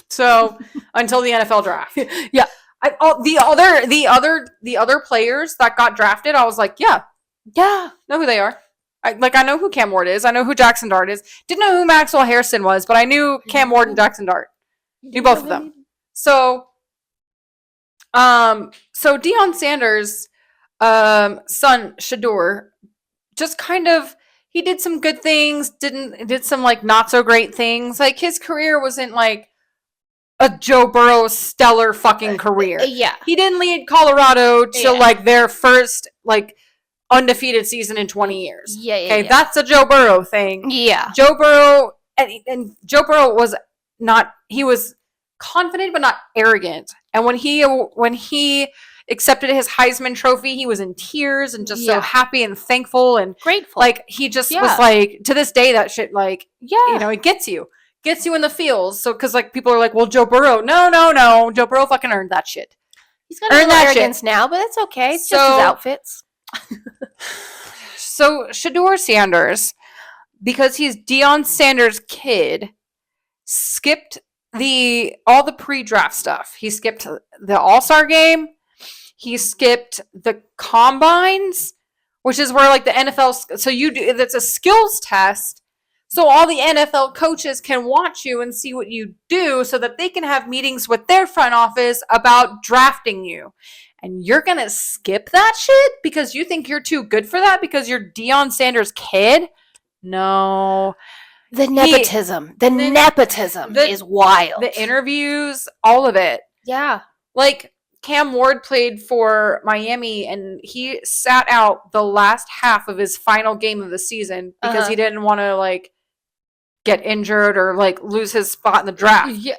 So until the NFL draft. Yeah. The other players that got drafted, I was like, yeah, know who they are. I know who Cam Ward is. I know who Jackson Dart is. Didn't know who Maxwell Harrison was, but I knew Cam Ward and Jackson Dart. Knew both of them. So Deion Sanders' son Shedeur just kind of, he did some good things, did some like not so great things. Like his career wasn't like a Joe Burrow stellar fucking career. Yeah. He didn't lead Colorado to like their first like undefeated season in 20 years. Yeah. Okay, that's a Joe Burrow thing. Yeah. Joe Burrow and Joe Burrow was not, he was confident but not arrogant. And when he accepted his Heisman Trophy, he was in tears and just so happy and thankful and grateful. Like he just was like, to this day, that shit, like, you know, it gets you in the feels. So, because like people are like, well, Joe Burrow, no, Joe Burrow fucking earned that shit. He's got a little arrogance now, but it's okay. It's just his outfits. So Shedeur Sanders, because he's Deion Sanders' kid, skipped all the pre-draft stuff. He skipped the All-Star game. He skipped the combines, which is where like the NFL. So that's a skills test. So all the NFL coaches can watch you and see what you do, so that they can have meetings with their front office about drafting you. And you're going to skip that shit because you think you're too good for that because you're Deion Sanders' kid? No. The nepotism. Nepotism is wild. The interviews, all of it. Yeah. Like, Cam Ward played for Miami, and he sat out the last half of his final game of the season because he didn't want to, like, get injured or, like, lose his spot in the draft. Yeah.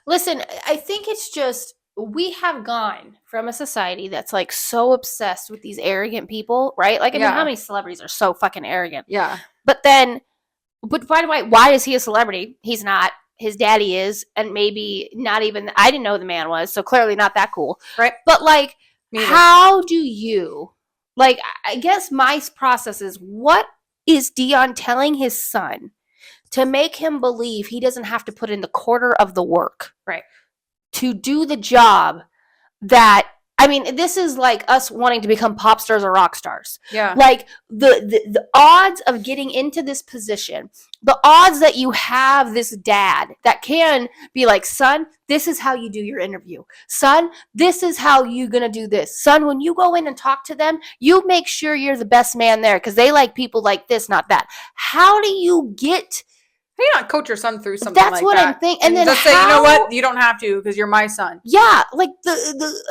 Listen, I think it's just, we have gone from a society that's like so obsessed with these arrogant people, right? Like, I mean, how many celebrities are so fucking arrogant? Yeah. But why is he a celebrity? He's not. His daddy is, and maybe not even, I didn't know who the man was, so clearly not that cool. Right. But like, how do you, like, I guess my process is, what is Deion telling his son to make him believe he doesn't have to put in the quarter of the work? Right. To do the job that, I mean, this is like us wanting to become pop stars or rock stars. Yeah. Like the odds of getting into this position, the odds that you have this dad that can be like, son, this is how you do your interview. Son, this is how you're going to do this. Son, when you go in and talk to them, you make sure you're the best man there because they like people like this, not that. How do you get... How do you not coach your son through something like that? That's what I'm thinking. And then just say, you know what? You don't have to because you're my son. Yeah, like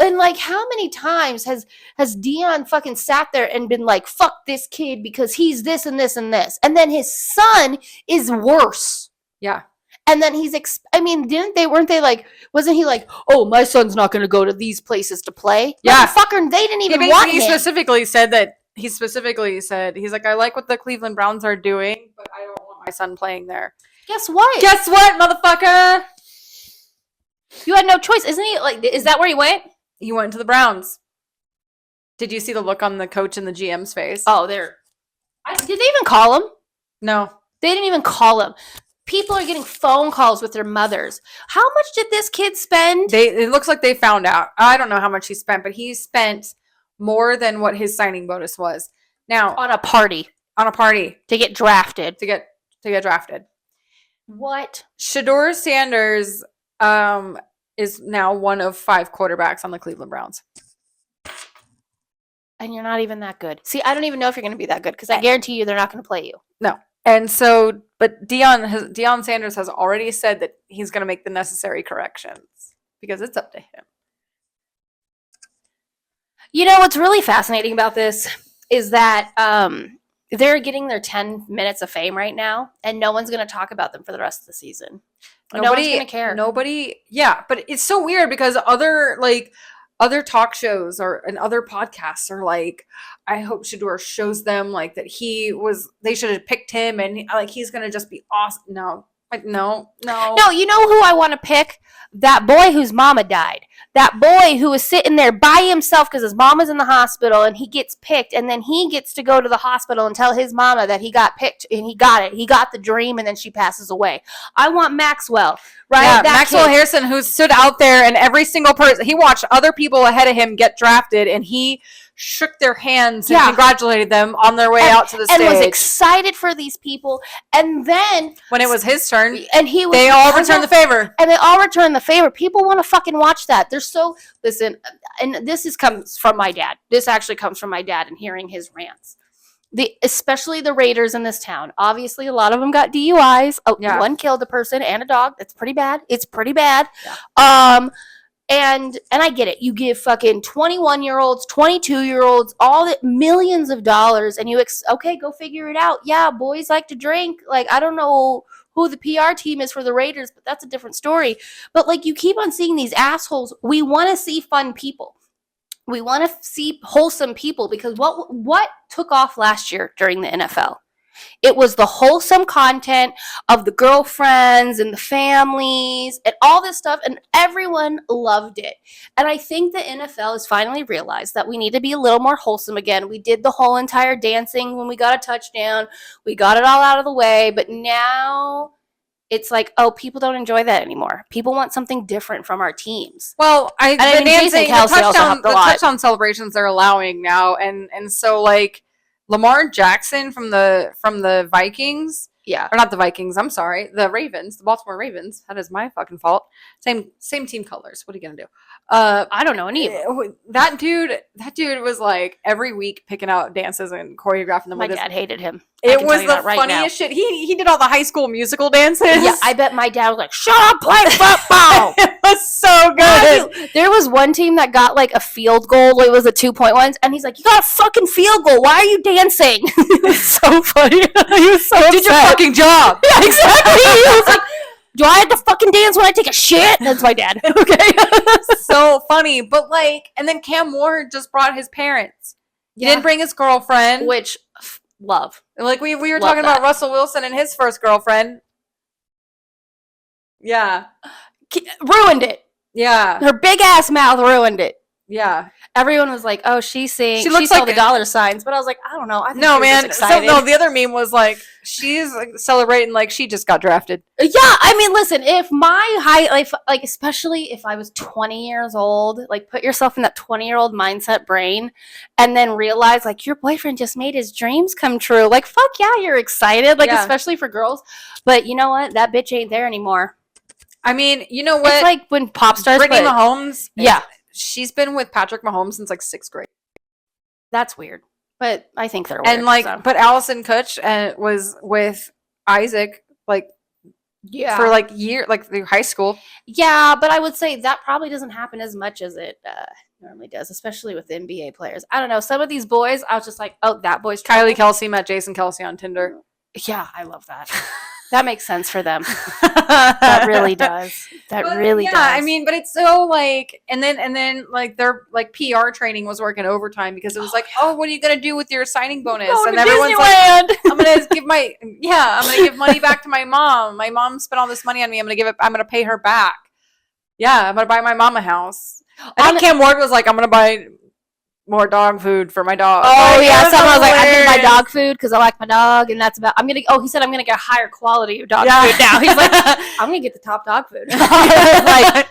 and like how many times has Deion fucking sat there and been like, fuck this kid because he's this and this and this. And then his son is worse. Yeah. And then weren't they like, wasn't he like, oh, my son's not going to go to these places to play? Yeah. Motherfucker, they didn't even want him. He specifically said, he's like, I like what the Cleveland Browns are doing, but I don't want my son playing there. Guess what? Guess what, motherfucker? You had no choice. Isn't he like, is that where he went? He went to the Browns. Did you see the look on the coach and the GM's face? Oh, did they even call him? No. They didn't even call him. People are getting phone calls with their mothers. How much did this kid spend? It looks like they found out. I don't know how much he spent, but he spent more than what his signing bonus was. Now, On a party. To get drafted. To get drafted. What? Shedeur Sanders is now one of 5 quarterbacks on the Cleveland Browns. And you're not even that good. See, I don't even know if you're going to be that good because I guarantee you they're not going to play you. No. And so, but Deion Sanders has already said that he's going to make the necessary corrections because it's up to him. You know, what's really fascinating about this is that they're getting their 10 minutes of fame right now, and no one's going to talk about them for the rest of the season. No one's going to care. Yeah, but it's so weird because other talk shows and other podcasts are like, I hope Shedeur shows them like that they should have picked him and like he's gonna just be awesome. No, no. No, you know who I want to pick? That boy whose mama died. That boy who was sitting there by himself because his mama's in the hospital and he gets picked and then he gets to go to the hospital and tell his mama that he got picked and he got it. He got the dream and then she passes away. I want Maxwell, right? Yeah, Maxwell Harrison, who stood out there and every single person, he watched other people ahead of him get drafted and he shook their hands and congratulated them on their way out to the stage. And was excited for these people. And then when it was his turn, and they all returned the favor. And they all returned the favor. People want to fucking watch that. They're so, listen, and comes from my dad. This actually comes from my dad and hearing his rants. Especially the Raiders in this town. Obviously, a lot of them got DUIs. One killed a person and a dog. That's pretty bad. It's pretty bad. Yeah. And I get it. You give fucking 21-year-olds, 22-year-olds, all the millions of dollars, and okay, go figure it out. Yeah, boys like to drink. Like, I don't know who the PR team is for the Raiders, but that's a different story. But like, you keep on seeing these assholes. We want to see fun people. We want to see wholesome people because what took off last year during the NFL? It was the wholesome content of the girlfriends and the families and all this stuff, and everyone loved it. And I think the NFL has finally realized that we need to be a little more wholesome again. We did the whole entire dancing when we got a touchdown. We got it all out of the way, but now it's like, oh, people don't enjoy that anymore. People want something different from our teams. Well, the touchdown celebrations they're allowing now, and so like Lamar Jackson from the Vikings. Yeah. Or not the Vikings, I'm sorry. The Ravens, the Baltimore Ravens. That is my fucking fault. Same team colors. What are you going to do? I don't know any of them. That dude was like every week picking out dances and choreographing them. My dad hated him. It was the funniest shit. He did all the High School Musical dances. Yeah, I bet my dad was like, shut up, play football. It was so good. There was one team that got like a field goal. It was a 2-point ones. And he's like, you got a fucking field goal. Why are you dancing? It was so funny. He was so did your fucking job. Yeah, exactly. He was like, do I have to fucking dance when I take a shit? That's my dad. Okay. So funny. But like, and then Cam Ward just brought his parents. He didn't bring his girlfriend. Which, love. Like we were talking about Russell Wilson and his first girlfriend. Yeah. Ruined it. Yeah. Her big ass mouth ruined it. Yeah. Everyone was like, oh, she looks like all the dollar signs. But I was like, I don't know. I think no, man. The other meme was like, she's like celebrating like she just got drafted. Yeah. I mean, listen, if my like, especially if I was 20 years old, like put yourself in that 20-year-old mindset brain and then realize like your boyfriend just made his dreams come true. Like, fuck yeah, you're excited. Like, especially for girls. But you know what? That bitch ain't there anymore. I mean, you know what? It's like when pop stars. Brittany Mahomes. Yeah. She's been with Patrick Mahomes since like 6th grade. That's weird, but I think they're weird. And like, but Allison Kutch was with Isaac like, for like through high school. Yeah, but I would say that probably doesn't happen as much as it normally does, especially with NBA players. I don't know. Some of these boys, I was just like, oh, that boy's Kylie Kelsey met Jason Kelsey on Tinder. Yeah, I love that. That makes sense for them. That really does. That really does. I mean, but it's so like, and then like their like PR training was working overtime because it was what are you gonna do with your signing bonus? Going and to everyone's Disneyland. like, I'm gonna give money back to my mom. My mom spent all this money on me. I'm gonna pay her back. Yeah, I'm gonna buy my mom a house. I think Cam Ward was like, I'm gonna buy more dog food for my dog. Oh, yeah. Someone was like, I'm going to buy dog food because I like my dog. And that's about, he said, I'm going to get a higher quality of dog food now. He's like, I'm going to get the top dog food. Like,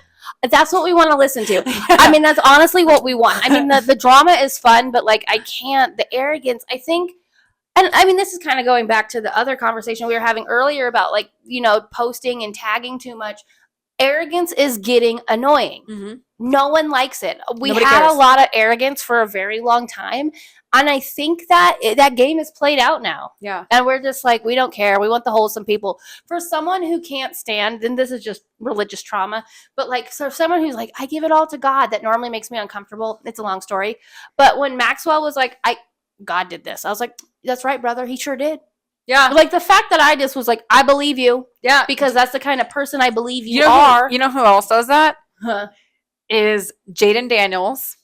that's what we want to listen to. I mean, that's honestly what we want. I mean, the drama is fun, but like, the arrogance, I think, and I mean, this is kind of going back to the other conversation we were having earlier about like, posting and tagging too much. Arrogance is getting annoying. Mm-hmm. No one likes it. Nobody had a lot of arrogance for a very long time. And I think that that game is played out now. Yeah. And we're just like, we don't care. We want the wholesome people. For someone who can't stand, and this is just religious trauma, but like, so someone who's like, I give it all to God, that normally makes me uncomfortable. It's a long story. But when Maxwell was like, God did this, I was like, that's right, brother. He sure did. Yeah. Like the fact that I just was like, I believe you. Yeah. Because that's the kind of person I believe you are. You know who else does that? Huh. Is Jaden Daniels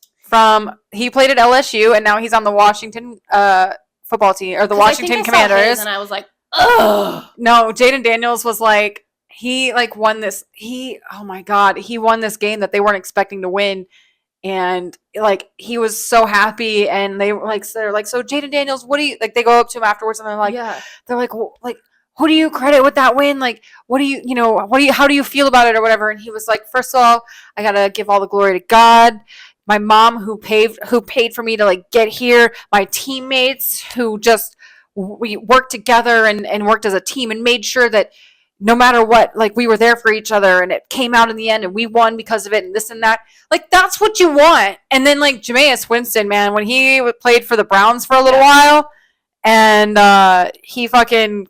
he played at LSU and now he's on the Washington football team or the Washington Commanders. And I was like, ugh. No, Jaden Daniels was like, he like won this. Oh my God, he won this game that they weren't expecting to win. And like he was so happy, and they're like, so Jaden Daniels, what do you like? They go up to him afterwards, and they're like, they're like, well, like, who do you credit with that win? Like, how do you feel about it or whatever? And he was like, first of all, I gotta give all the glory to God, my mom who paid for me to like get here, my teammates who just we worked together and worked as a team and made sure that no matter what, like we were there for each other, and it came out in the end and we won because of it and this and that. Like, that's what you want. And then like Jameis Winston, man, when he played for the Browns for a little while and he fucking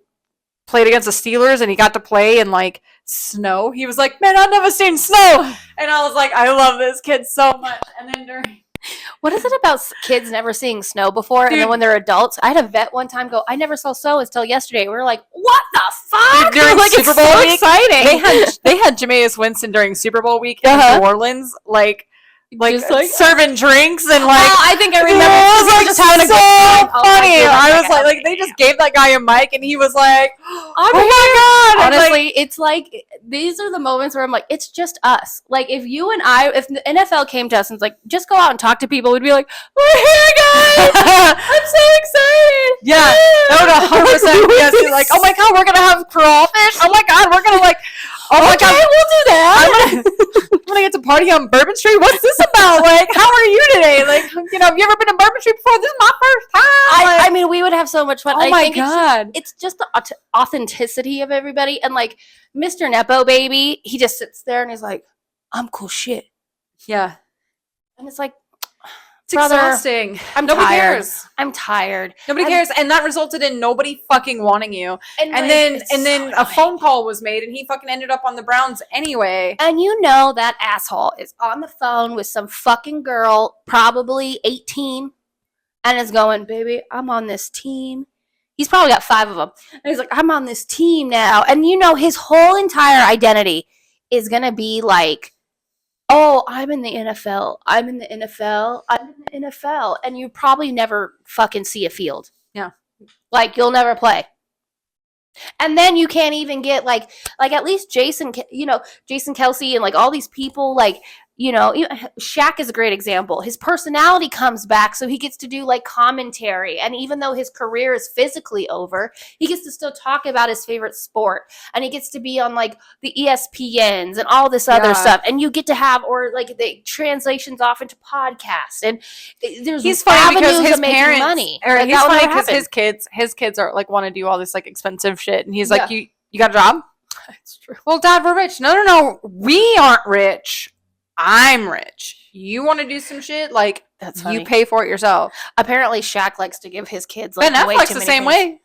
played against the Steelers and he got to play in like snow. He was like, man, I've never seen snow. And I was like, I love this kid so much. And then what is it about kids never seeing snow before? Dude. And then when they're adults, I had a vet one time go, I never saw snow until yesterday. We were like, what the fuck? During like, Super Bowl week, exciting. They had Jameis Winston during Super Bowl week in New Orleans, like serving drinks and like. Oh, I think I remember. It was like just having so funny. I was like they just gave that guy a mic and he was like, oh my God. Honestly, it's like these are the moments where I'm like, it's just us. Like if you and if the NFL came to us and was like, just go out and talk to people, we'd be like, we're here, guys. I'm so excited. Yeah, that would 100% be us. Like, oh my God, we're gonna have crawfish. Oh my God, we're gonna like. Oh my God, we'll do that. I'm gonna get to party on Bourbon Street. What's this about? Like, how are you today? Like, have you ever been to Bourbon Street before? This is my first time. I mean, we would have so much fun. Oh my God. It's just the authenticity of everybody. And like Mr. Nepo baby, he just sits there and he's like, I'm cool shit. Yeah. And it's like, it's exhausting. Nobody cares. I'm tired. Nobody cares, and that resulted in nobody fucking wanting you. And then a phone call was made, and he fucking ended up on the Browns anyway. And you know that asshole is on the phone with some fucking girl, probably 18, and is going, baby, I'm on this team. He's probably got 5 of them. And he's like, I'm on this team now. And you know his whole entire identity is going to be like, oh, I'm in the NFL. I'm in the NFL. I'm in the NFL. And you probably never fucking see a field. Yeah. Like, you'll never play. And then you can't even get, like at least Jason Kelce and, like, all these people, like, Shaq is a great example. His personality comes back, so he gets to do, like, commentary. And even though his career is physically over, he gets to still talk about his favorite sport. And he gets to be on, like, the ESPNs and all this other stuff. And you get to have, or, like, the translations off into podcasts. And there's avenues of making money. Or he's funny because his kids are, like, want to do all this, like, expensive shit. And he's like, you got a job? It's true. Well, Dad, we're rich. No. We aren't rich. I'm rich. You want to do some shit? Like, that's funny. You pay for it yourself. Apparently, Shaq likes to give his kids like Ben Affleck's the same way.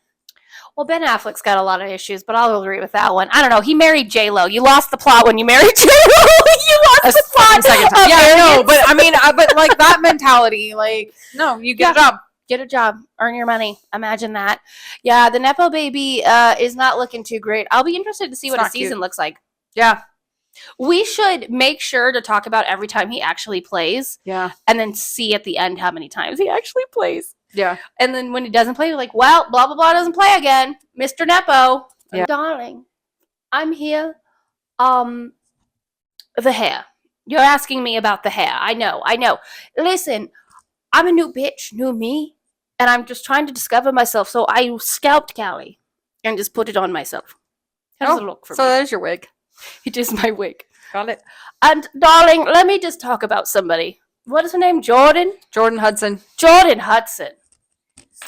Well, Ben Affleck's got a lot of issues, but I'll agree with that one. I don't know. He married J-Lo. You lost the plot when you married J-Lo. You lost the plot. Second time. Yeah, I know. But I mean, but like that mentality, like, no, you get a job. Get a job. Earn your money. Imagine that. Yeah, the Nepo baby is not looking too great. I'll be interested to see what his season looks like. Yeah. We should make sure to talk about every time he actually plays. Yeah. And then see at the end how many times he actually plays. Yeah. And then when he doesn't play, we're like, well, blah, blah, blah doesn't play again. Mr. Nepo. Yeah. Darling, I'm here. The hair. You're asking me about the hair. I know. Listen, I'm a new bitch, new me. And I'm just trying to discover myself. So I scalped Callie and just put it on myself. How does it look for me? So that is your wig. It is my wig. Got it. And darling, let me just talk about somebody. What is her name? Jordan? Jordan Hudson. Jordan Hudson.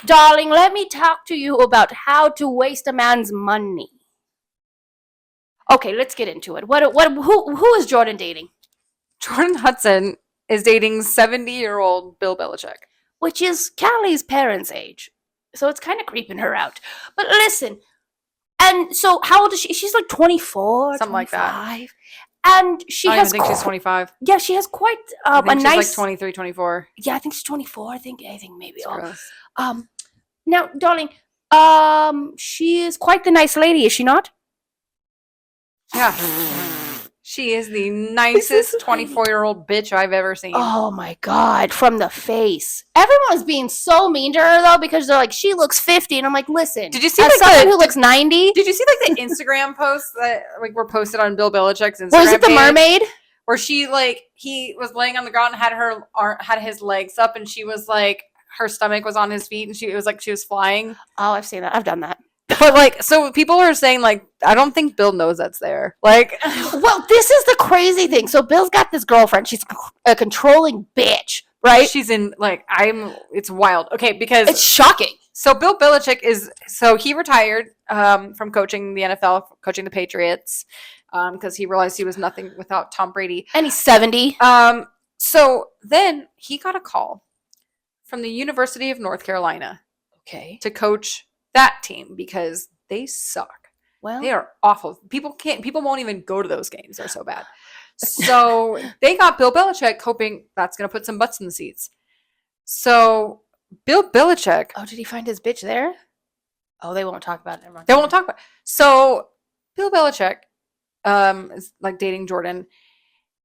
Darling, let me talk to you about how to waste a man's money. Okay, let's get into it. Who is Jordan dating? Jordan Hudson is dating 70-year-old Bill Belichick. Which is Callie's parents' age. So it's kind of creeping her out. But listen, and so how old is she? She's like 24, something 25. Like that. And she has... I think she's 25. Yeah, she has quite I think a nice... she's like 23, 24. Yeah, I think she's 24. I think maybe. Gross. Now, darling, she is quite the nice lady, is she not? Yeah. She is the nicest 24-year-old bitch I've ever seen. Oh my God, from the face. Everyone is being so mean to her, though, because they're like, she looks 50. And I'm like, listen, did you see as someone who looks 90? Did you see like the Instagram posts that like were posted on Bill Belichick's Instagram Was it the page, mermaid? Where she like, he was laying on the ground and had his legs up and she was like, her stomach was on his feet and she was flying. Oh, I've seen that. I've done that. But like, so people are saying like, I don't think Bill knows that's there. Like, well, this is the crazy thing. So Bill's got this girlfriend. She's a controlling bitch, right? She's in like, it's wild. Okay, because it's shocking. So Bill Belichick he retired from coaching the NFL, coaching the Patriots, because he realized he was nothing without Tom Brady. And he's 70. So then he got a call from the University of North Carolina, to coach that team because they suck. Well, they are awful. People won't even go to those games. They're so bad. So they got Bill Belichick, hoping that's going to put some butts in the seats. So Bill Belichick. Oh, did he find his bitch there? Oh, they won't talk about it. They won't talk about it. So Bill Belichick is like dating Jordan.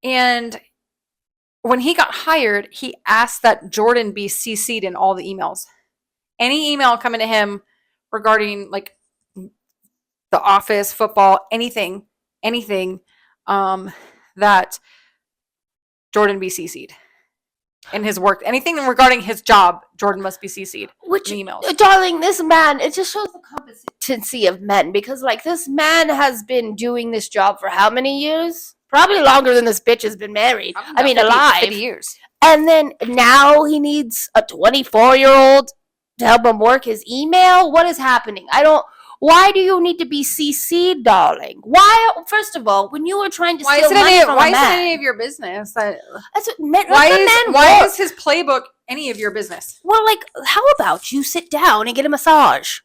And when he got hired, he asked that Jordan be CC'd in all the emails. Any email coming to him regarding like the office, football, anything, that Jordan be CC'd in his work. Anything regarding his job, Jordan must be CC'd. Which, in emails. Darling, this man, it just shows the competency of men because like this man has been doing this job for how many years? Probably longer than this bitch has been married. I mean, 50, alive. 50 years. And then now he needs a 24-year-old to help him work his email? What is happening? Why do you need to be CC'd, darling? Why, first of all, when you were trying to steal money from a man. Why is it any of your business? That's what men, why is his playbook any of your business? Well, like, how about you sit down and get a massage?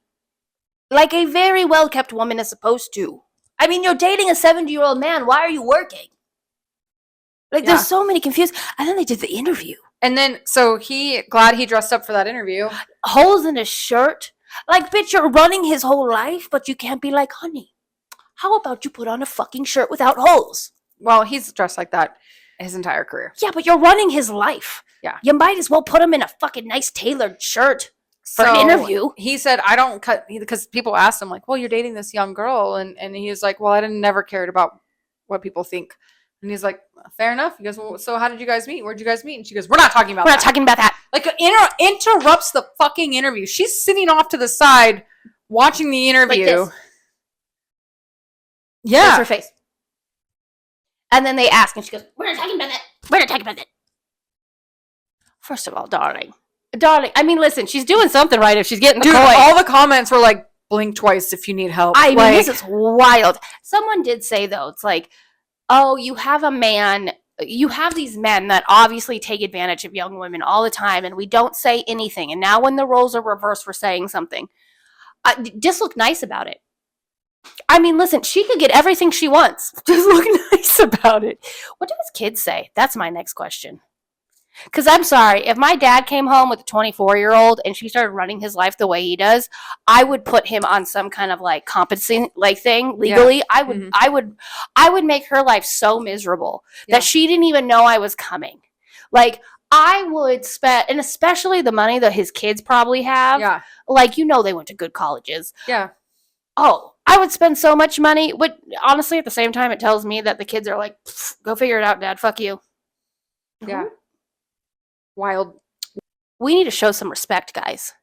Like a very well-kept woman is supposed to. I mean, you're dating a 70-year-old man. Why are you working? Like, there's so many confused. And then they did the interview. And then, so glad he dressed up for that interview. Holes in his shirt. Like, bitch, you're running his whole life, but you can't be like, honey, how about you put on a fucking shirt without holes? Well, he's dressed like that his entire career. Yeah, but you're running his life. Yeah. You might as well put him in a fucking nice tailored shirt for an interview. He said, I don't cut, because people asked him, like, well, you're dating this young girl. And he was like, well, I never cared about what people think. And he's like, fair enough. He goes, well, so how did you guys meet? Where'd you guys meet? And she goes, we're not talking about that. We're not talking about that. Like, interrupts the fucking interview. She's sitting off to the side watching the interview. Like this. Yeah. That's her face. And then they ask, and she goes, we're not talking about that. We're not talking about that. First of all, darling, I mean, listen, she's doing something right if she's getting the coin. All the comments were like, blink twice if you need help. I mean, this is wild. Someone did say, though, it's like, oh, you have these men that obviously take advantage of young women all the time, and we don't say anything. And now when the roles are reversed, we're saying something. Just look nice about it. I mean, listen, she could get everything she wants. Just look nice about it. What do his kids say? That's my next question. Because I'm sorry, if my dad came home with a 24-year-old and she started running his life the way he does, I would put him on some kind of like competency like thing legally. Yeah. I would make her life so miserable that she didn't even know I was coming. Like I would spend, and especially the money that his kids probably have. Yeah. Like they went to good colleges. Yeah. Oh, I would spend so much money. But honestly, at the same time, it tells me that the kids are like, go figure it out, Dad. Fuck you. Yeah. Wild. We need to show some respect, guys.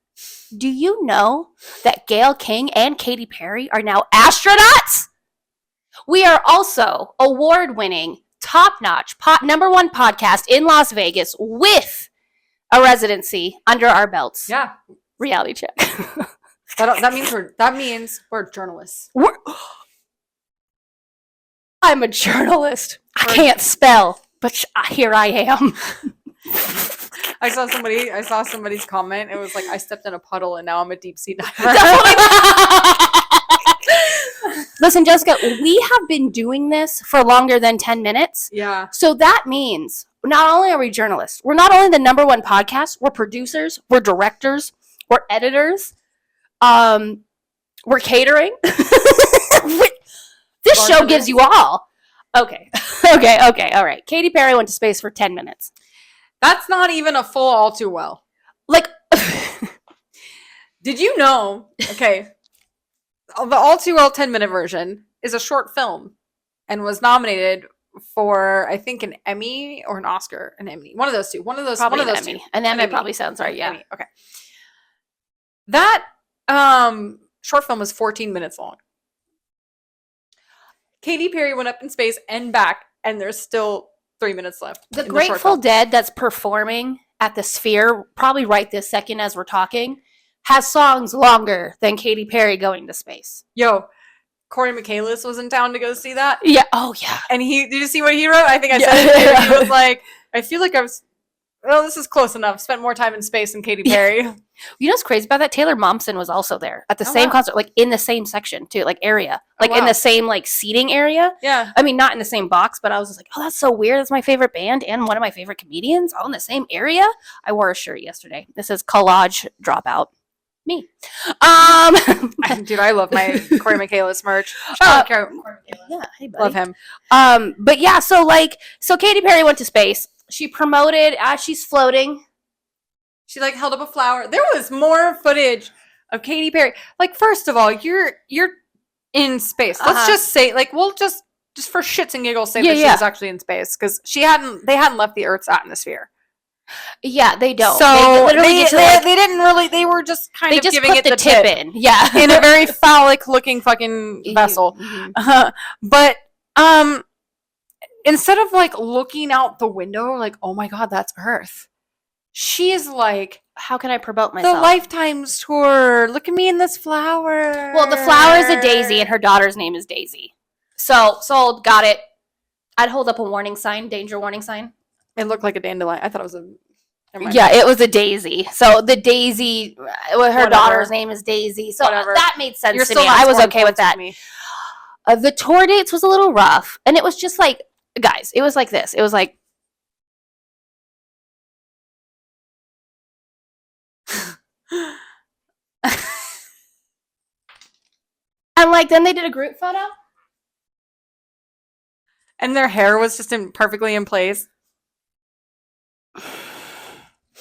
Do you know that Gayle King and Katy Perry are now astronauts? We are also award-winning, top-notch, #1 podcast in Las Vegas with a residency under our belts. Yeah. Reality check. That means we're journalists. I'm a journalist. I can't spell, but here I am. I saw somebody's comment. It was like, I stepped in a puddle and now I'm a deep sea diver. Listen, Jessica, we have been doing this for longer than 10 minutes. Yeah. So that means not only are we journalists, we're not only the #1 podcast, we're producers, we're directors, we're editors, we're catering. This show gives you all. Okay. All right. Katy Perry went to space for 10 minutes. That's not even a full All Too Well. Like, did you know? Okay. The All Too Well 10-minute version is a short film and was nominated for, I think, an Emmy or an Oscar. An Emmy. One of those two. Probably one of an those Emmy. two. An Emmy probably sounds right, yeah. Emmy. Okay. That short film was 14 minutes long. Katy Perry went up in space and back, and there's still 3 minutes left. The Grateful Dead that's performing at the Sphere, probably right this second as we're talking, has songs longer than Katy Perry going to space. Yo, Corey Michaelis was in town to go see that. Yeah. Oh, yeah. And did you see what he wrote? I think I said it. He was like, I feel like this is close enough. Spent more time in space than Katy Perry. You know what's crazy about that? Taylor Momsen was also there at the same concert, like in the same section too, like area, like in the same like seating area. Yeah. I mean, not in the same box, but I was just like, oh, that's so weird. That's my favorite band and one of my favorite comedians all in the same area. I wore a shirt yesterday. This is Collage Dropout. Me. Dude, I love my Corey Michaelis merch. Shout out Corey Michaelis. Yeah, hey buddy. Love him. But yeah, so Katy Perry went to space. She promoted as she's floating. She like held up a flower. There was more footage of Katy Perry. Like, first of all, you're in space. Let's just say, like, we'll just for shits and giggles say that she was actually in space because they hadn't left the Earth's atmosphere. Yeah, they don't. So they didn't really. They were just kind of giving it the tip in. Yeah, in a very phallic looking fucking vessel. Mm-hmm. But instead of like looking out the window, like, oh my God, that's Earth. She is like, how can I promote myself? The Lifetime's tour. Look at me in this flower. Well, the flower is a daisy, and her daughter's name is Daisy. So sold. Got it. I'd hold up a warning sign, danger warning sign. It looked like a dandelion. I thought it was a. Yeah, it was a daisy. So the Daisy, her daughter's name is Daisy. So that made sense to me. I was okay with that. The tour dates was a little rough, and it was just like, guys, it was like this. It was like. And like then they did a group photo. And their hair was just perfectly in place.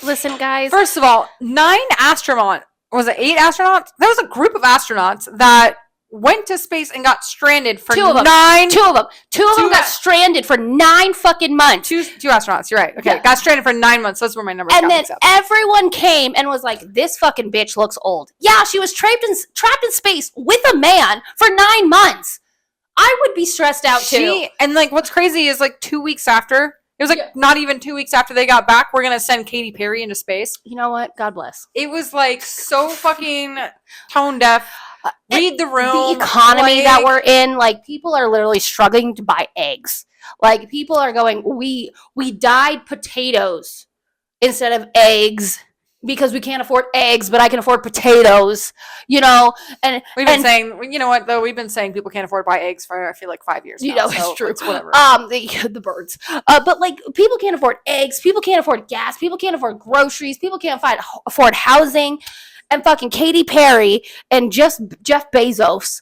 Listen, guys. First of all, 9 astronauts. Was it 8 astronauts? There was a group of astronauts that went to space and got stranded for 9. Two of them got stranded for 9 fucking months. Two astronauts. You're right. Okay, got stranded for 9 months. That's where my numbers. And then everyone came and was like, "This fucking bitch looks old." Yeah, she was trapped in space with a man for 9 months. I would be stressed out too. And like, what's crazy is like 2 weeks after. It was like not even 2 weeks after they got back, we're going to send Katy Perry into space. You know what? God bless. It was like so fucking tone deaf. Read the room. The economy that we're in, like people are literally struggling to buy eggs. Like people are going, we dyed potatoes instead of eggs. because we can't afford eggs, but I can afford potatoes, you know. And we've been saying, you know what though, we've been saying people can't afford to buy eggs for I feel like 5 years now. You know, so it's true. It's whatever. The birds. But like people can't afford eggs, people can't afford gas, people can't afford groceries, people can't afford housing, and fucking Katy Perry and just Jeff Bezos,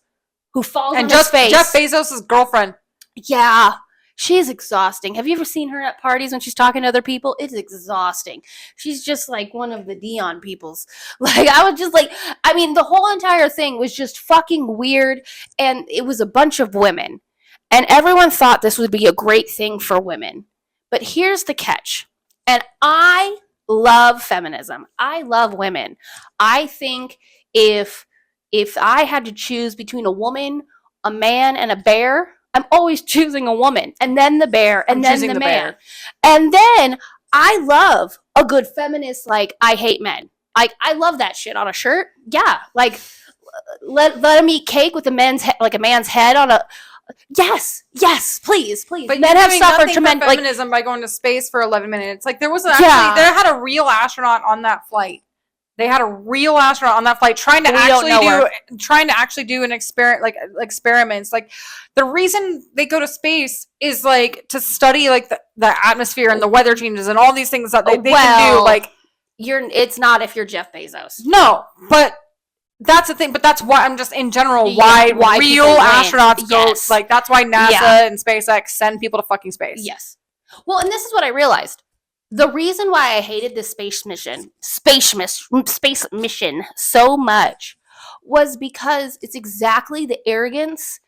who falls on his face. Jeff Bezos' girlfriend. Yeah. She's exhausting. Have you ever seen her at parties when she's talking to other people? It's exhausting. She's just like one of the Dion peoples. Like, I was just like, I mean, the whole entire thing was just fucking weird. And it was a bunch of women. And everyone thought this would be a great thing for women. But here's the catch. And I love feminism. I love women. I think if I had to choose between a woman, a man, and a bear, I'm always choosing a woman, and then the bear, and then the man. And then I love a good feminist, like, I hate men. Like, I love that shit on a shirt. Yeah. Like, let them eat cake with a man's head on a... Yes, please. But men have suffered tremendous feminism by going to space for 11 minutes. Like, there was there had a real astronaut on that flight. They had a real astronaut on that flight trying to actually do an experiment, like experiments. Like, the reason they go to space is like to study like the atmosphere and the weather changes and all these things that they can do. Like, it's not if you're Jeff Bezos. No, but that's the thing. But that's why I'm just in general why real astronauts go. Yes. Like, that's why NASA and SpaceX send people to fucking space. Yes. Well, and this is what I realized. The reason why I hated this space mission so much was because it's exactly the arrogance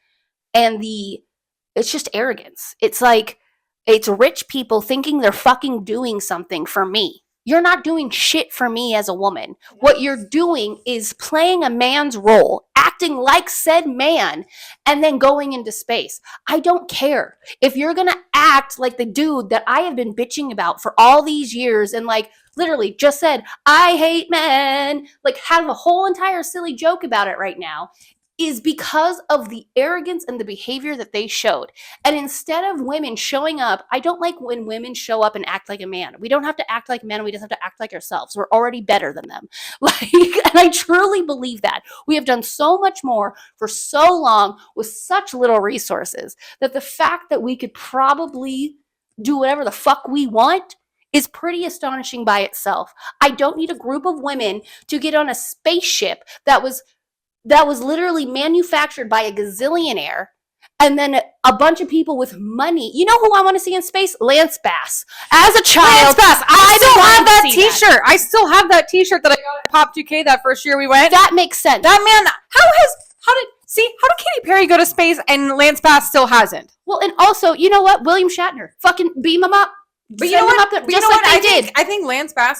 and it's just arrogance. It's like, it's rich people thinking they're fucking doing something for me. You're not doing shit for me as a woman. What you're doing is playing a man's role, acting like said man, and then going into space. I don't care. If you're going to act like the dude that I have been bitching about for all these years and like literally just said, I hate men, like have a whole entire silly joke about it right now, is because of the arrogance and the behavior that they showed. And instead of women showing up, I don't like when women show up and act like a man. We don't have to act like men. We just have to act like ourselves. We're already better than them. Like, and I truly believe that. We have done so much more for so long with such little resources that the fact that we could probably do whatever the fuck we want is pretty astonishing by itself. I don't need a group of women to get on a spaceship that was literally manufactured by a gazillionaire, and then a bunch of people with money. You know who I want to see in space? Lance Bass. As a child, Lance Bass. I still have that T-shirt. I still have that T-shirt that I got at Pop 2K that first year we went. That makes sense. That man, how did Katy Perry go to space and Lance Bass still hasn't? Well, and also, you know what? William Shatner. Fucking beam him up. But you know what? I think Lance Bass,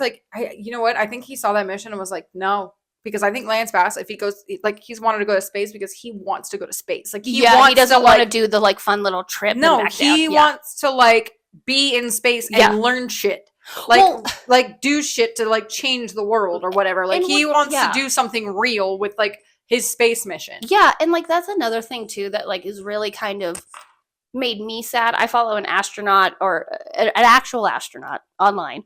you know what? I think he saw that mission and was like, no. Because I think Lance Bass, if he goes, like, he's wanted to go to space because he wants to go to space. Like, he doesn't want to do the, like, fun little trip. No, he wants to, like, be in space and learn shit. Like, do shit to, like, change the world or whatever. Like, he wants to do something real with, like, his space mission. Yeah, and, like, that's another thing, too, that, like, is really kind of made me sad. I follow an astronaut, or an actual astronaut online.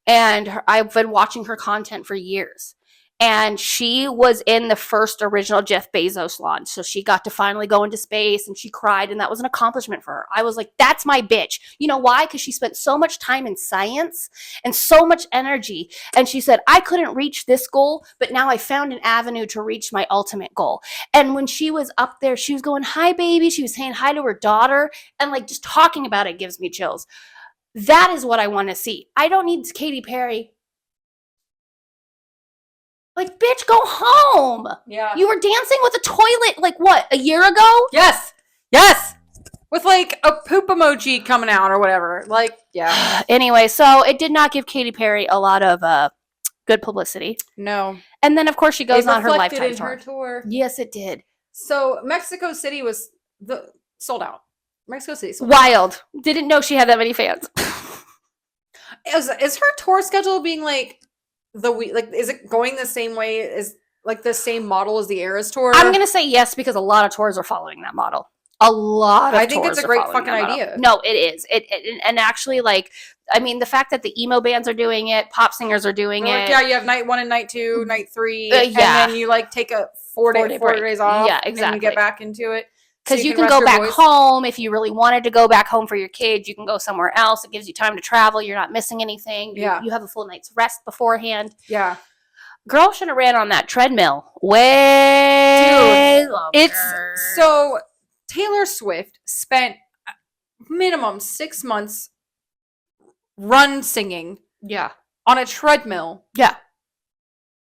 And I've been watching her content for years. And she was in the first original Jeff Bezos launch. So she got to finally go into space and she cried. And that was an accomplishment for her. I was like, that's my bitch. You know why? Because she spent so much time in science and so much energy. And she said, I couldn't reach this goal, but now I found an avenue to reach my ultimate goal. And when she was up there, she was going, hi, baby. She was saying hi to her daughter. And like just talking about it gives me chills. That is what I want to see. I don't need Katy Perry. Like, bitch, go home. Yeah. You were dancing with a toilet, like, what, a year ago? Yes. With, like, a poop emoji coming out or whatever. Like, yeah. Anyway, so it did not give Katy Perry a lot of good publicity. No. And then, of course, she goes on her Lifetime tour. Yes, it did. So, Mexico City was sold out. Mexico City sold Wild. Out. Didn't know she had that many fans. Is her tour schedule being, like, is it going the same way as like the same model as the Eras tour? I'm gonna say yes because a lot of tours are following that model. a lot of I think tours it's a are great following fucking that model. idea. No, it is. And actually, like, I mean, the fact that the emo bands are doing it, pop singers are doing Like, it. yeah, you have night 1 and night 2, night 3, yeah. and then you like take a 4 4-day break. days off. Yeah, And exactly. you get back into it. Because So you can rest go your back voice. home if you really wanted to go back home for your kids. You can go somewhere else. It gives you time to travel. You're not missing anything. Yeah. You have a full night's rest beforehand. Yeah. Girl should have ran on that treadmill way longer. It's so Taylor Swift spent minimum 6 months run singing Yeah. on a treadmill. Yeah.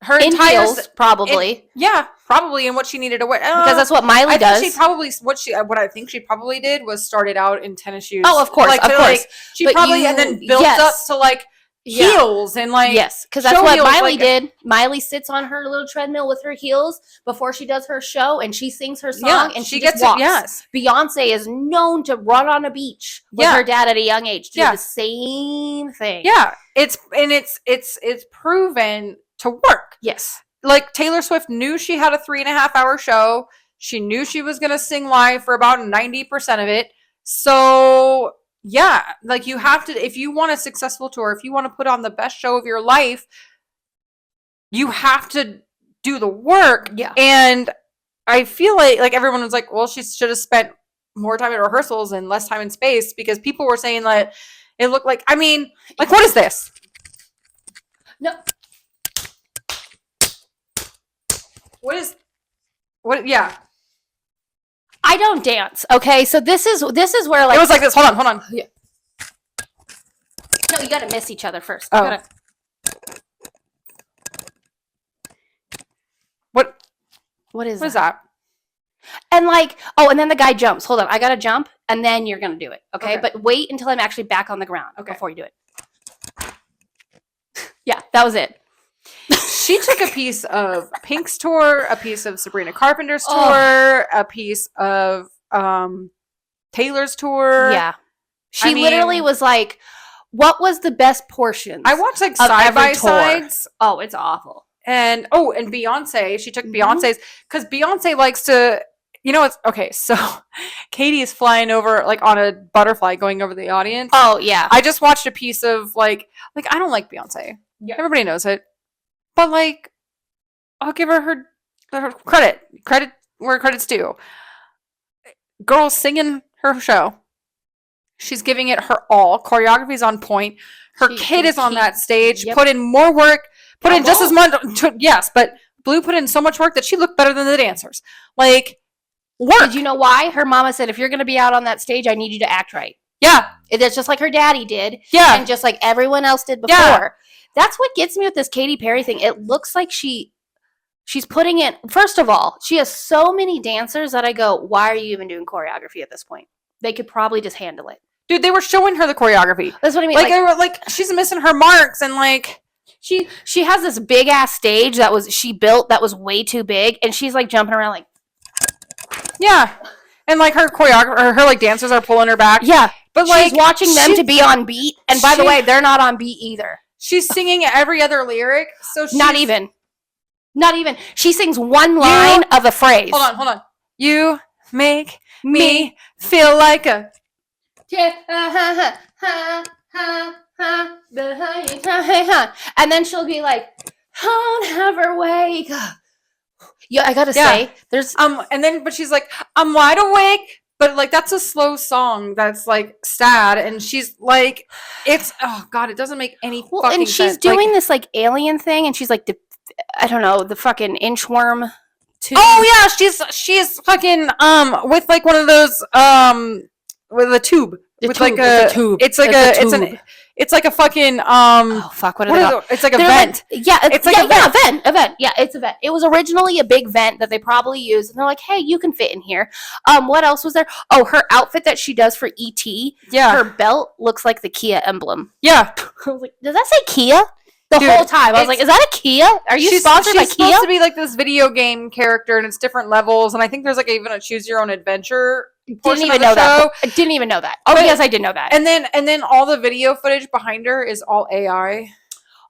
Her In entire heels, probably. yeah, probably in what she needed to wear. Because that's what Miley I does. think she probably what I think she probably did was started out in tennis shoes. Oh, of course, like, of course. Like, she But probably and then built yes. up to like heels and like yes, because that's show what heels, Miley like- did. Miley sits on her little treadmill with her heels before she does her show, and she sings her song, Yeah, and she gets just walks. it. Yes, Beyonce is known to run on a beach with her dad at a young age. Do the same thing. yeah. It's proven to work. Yes. Like Taylor Swift knew she had a 3.5-hour show. She knew she was gonna sing live for about 90% of it. So yeah, like you have to, if you want a successful tour, if you want to put on the best show of your life, you have to do the work. Yeah. And I feel like everyone was like, well, she should have spent more time at rehearsals and less time in space, because people were saying that it looked like, I mean, like, what is this? No. Yeah. I don't dance. Okay, so this is where like It was like this. Hold on. Yeah. No, you gotta miss each other first. Oh. You gotta... What is that? And like, oh, and then the guy jumps. Hold on, I gotta jump, and then you're gonna do it. Okay, but wait until I'm actually back on the ground before you do it. Yeah, that was it. She took a piece of Pink's tour, a piece of Sabrina Carpenter's tour, a piece of Taylor's tour. Yeah, she literally was like, "What was the best portions?" I watched like side by sides. Oh, it's awful. And Beyonce, she took Beyonce's, because Beyonce likes to, it's okay. So Katy is flying over like on a butterfly going over the audience. Oh yeah, I just watched a piece of like I don't like Beyonce. Yeah. Everybody knows it, but like I'll give her credit where credit's due. Girl singing her show. She's giving it her all. Choreography's on point. Her kid is on that stage. Put in more work. Put in just as much. Yes, but Blue put in so much work that she looked better than the dancers. Like, work. Did you know why? Her mama said, if you're going to be out on that stage, I need you to act right. Yeah. It's just like her daddy did. Yeah. And just like everyone else did before. Yeah. That's what gets me with this Katy Perry thing. It looks like she's putting in, first of all, she has so many dancers that I go, why are you even doing choreography at this point? They could probably just handle it. Dude, they were showing her the choreography. That's what I mean. Like she's missing her marks, and like she has this big ass stage she built that was way too big, and she's like jumping around like, yeah, and like her choreographer, her like dancers are pulling her back. Yeah, but she's watching them to be on beat, and by the way, they're not on beat either. She's singing every other lyric, so she's, not even. She sings one line of a phrase. Hold on. You make me feel like a. And then she'll be like, "Don't ever wake up." Yeah, I gotta say, there's but she's like, "I'm wide awake," but like that's a slow song that's like sad, and she's like, "It's it doesn't make any fucking sense." And she's doing this like alien thing, and she's like, I don't know, the fucking inchworm. Oh yeah, she's fucking with like one of those with a tube. It's like a tube. It's like it's like a fucking oh fuck, what are they called? It's like a vent. It's like a vent. Yeah, it's a vent. It was originally a big vent that they probably used, and they're like, hey, you can fit in here. What else was there? Oh, her outfit that she does for E.T. Yeah, her belt looks like the Kia emblem. Yeah, I was like, does that say Kia? The whole time I was like, is that a Kia? Are you sponsored by Kia? She's supposed to be like this video game character, and it's different levels, and I think there's like even a choose your own adventure. Didn't even know that. I didn't even know that. Oh, yes, I did know that. And then all the video footage behind her is all AI.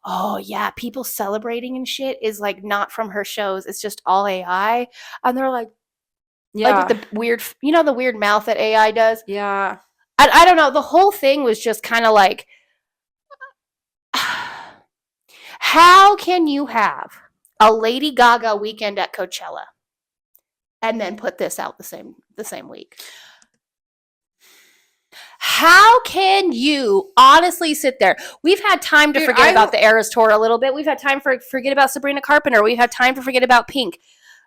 Oh yeah, people celebrating and shit is like not from her shows. It's just all AI, and they're like, Yeah. Like with the weird, the weird mouth that AI does. Yeah. I don't know. The whole thing was just kind of like, how can you have a Lady Gaga weekend at Coachella and then put this out the same week? How can you honestly sit there? We've had time to forget about the Eras Tour a little bit. We've had time to forget about Sabrina Carpenter. We've had time to forget about Pink.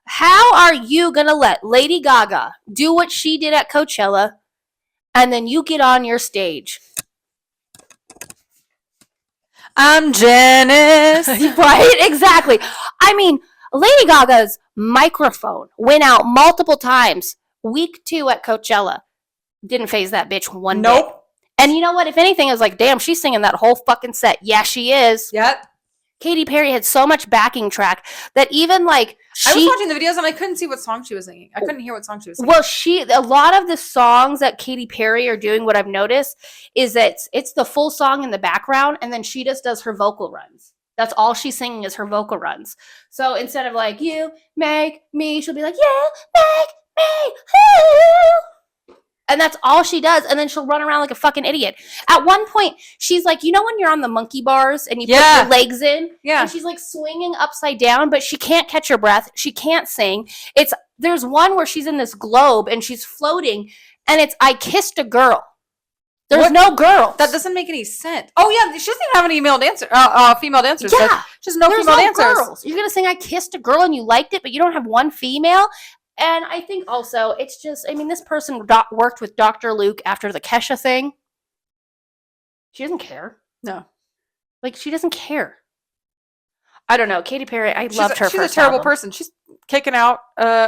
How are you going to let Lady Gaga do what she did at Coachella and then you get on your stage? I'm Janice. Right? Exactly. I mean, Lady Gaga's microphone went out multiple times. Week 2 at Coachella. Didn't phase that bitch one bit. And you know what? If anything, I was like, damn, she's singing that whole fucking set. Yeah, she is. Yep. Katy Perry had so much backing track that even like I was watching the videos and I couldn't see what song she was singing. I couldn't hear what song she was singing. Well, a lot of the songs that Katy Perry are doing, what I've noticed is that it's the full song in the background and then she just does her vocal runs. That's all she's singing is her vocal runs. So instead of like, you make me, she'll be like, you make me, and that's all she does. And then she'll run around like a fucking idiot. At one point, she's like, when you're on the monkey bars and you put your legs in? Yeah. And she's like swinging upside down, but she can't catch her breath. She can't sing. There's one where she's in this globe and she's floating and it's, I kissed a girl. There's no girls. That doesn't make any sense. Oh, yeah. She doesn't even have any female dancers. Yeah. Just no female dancers. Girls. You're going to sing I kissed a girl and you liked it, but you don't have one female? And I think also it's just, this person worked with Dr. Luke after the Kesha thing. She doesn't care. No. Like, she doesn't care. I don't know. Katy Perry, I loved her. She's a terrible person. She's kicking out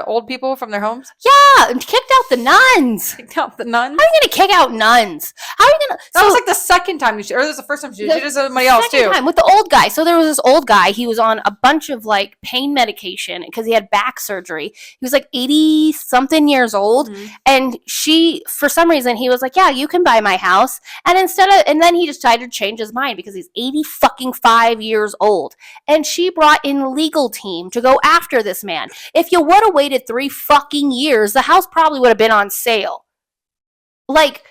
old people from their homes. Yeah, and kicked out the nuns. Kicked out the nuns? How are you going to kick out nuns? How are you going to... That was like the second time or this was the first time she did it. She did somebody else too. Time with the old guy. So there was this old guy. He was on a bunch of like pain medication because he had back surgery. He was like 80 something years old. Mm-hmm. And for some reason, he was like, yeah, you can buy my house. And and then he decided to change his mind because he's 85 years old. And she brought in a legal team to go after this man. If you would have waited 3 fucking years, the house probably would have been on sale. Like,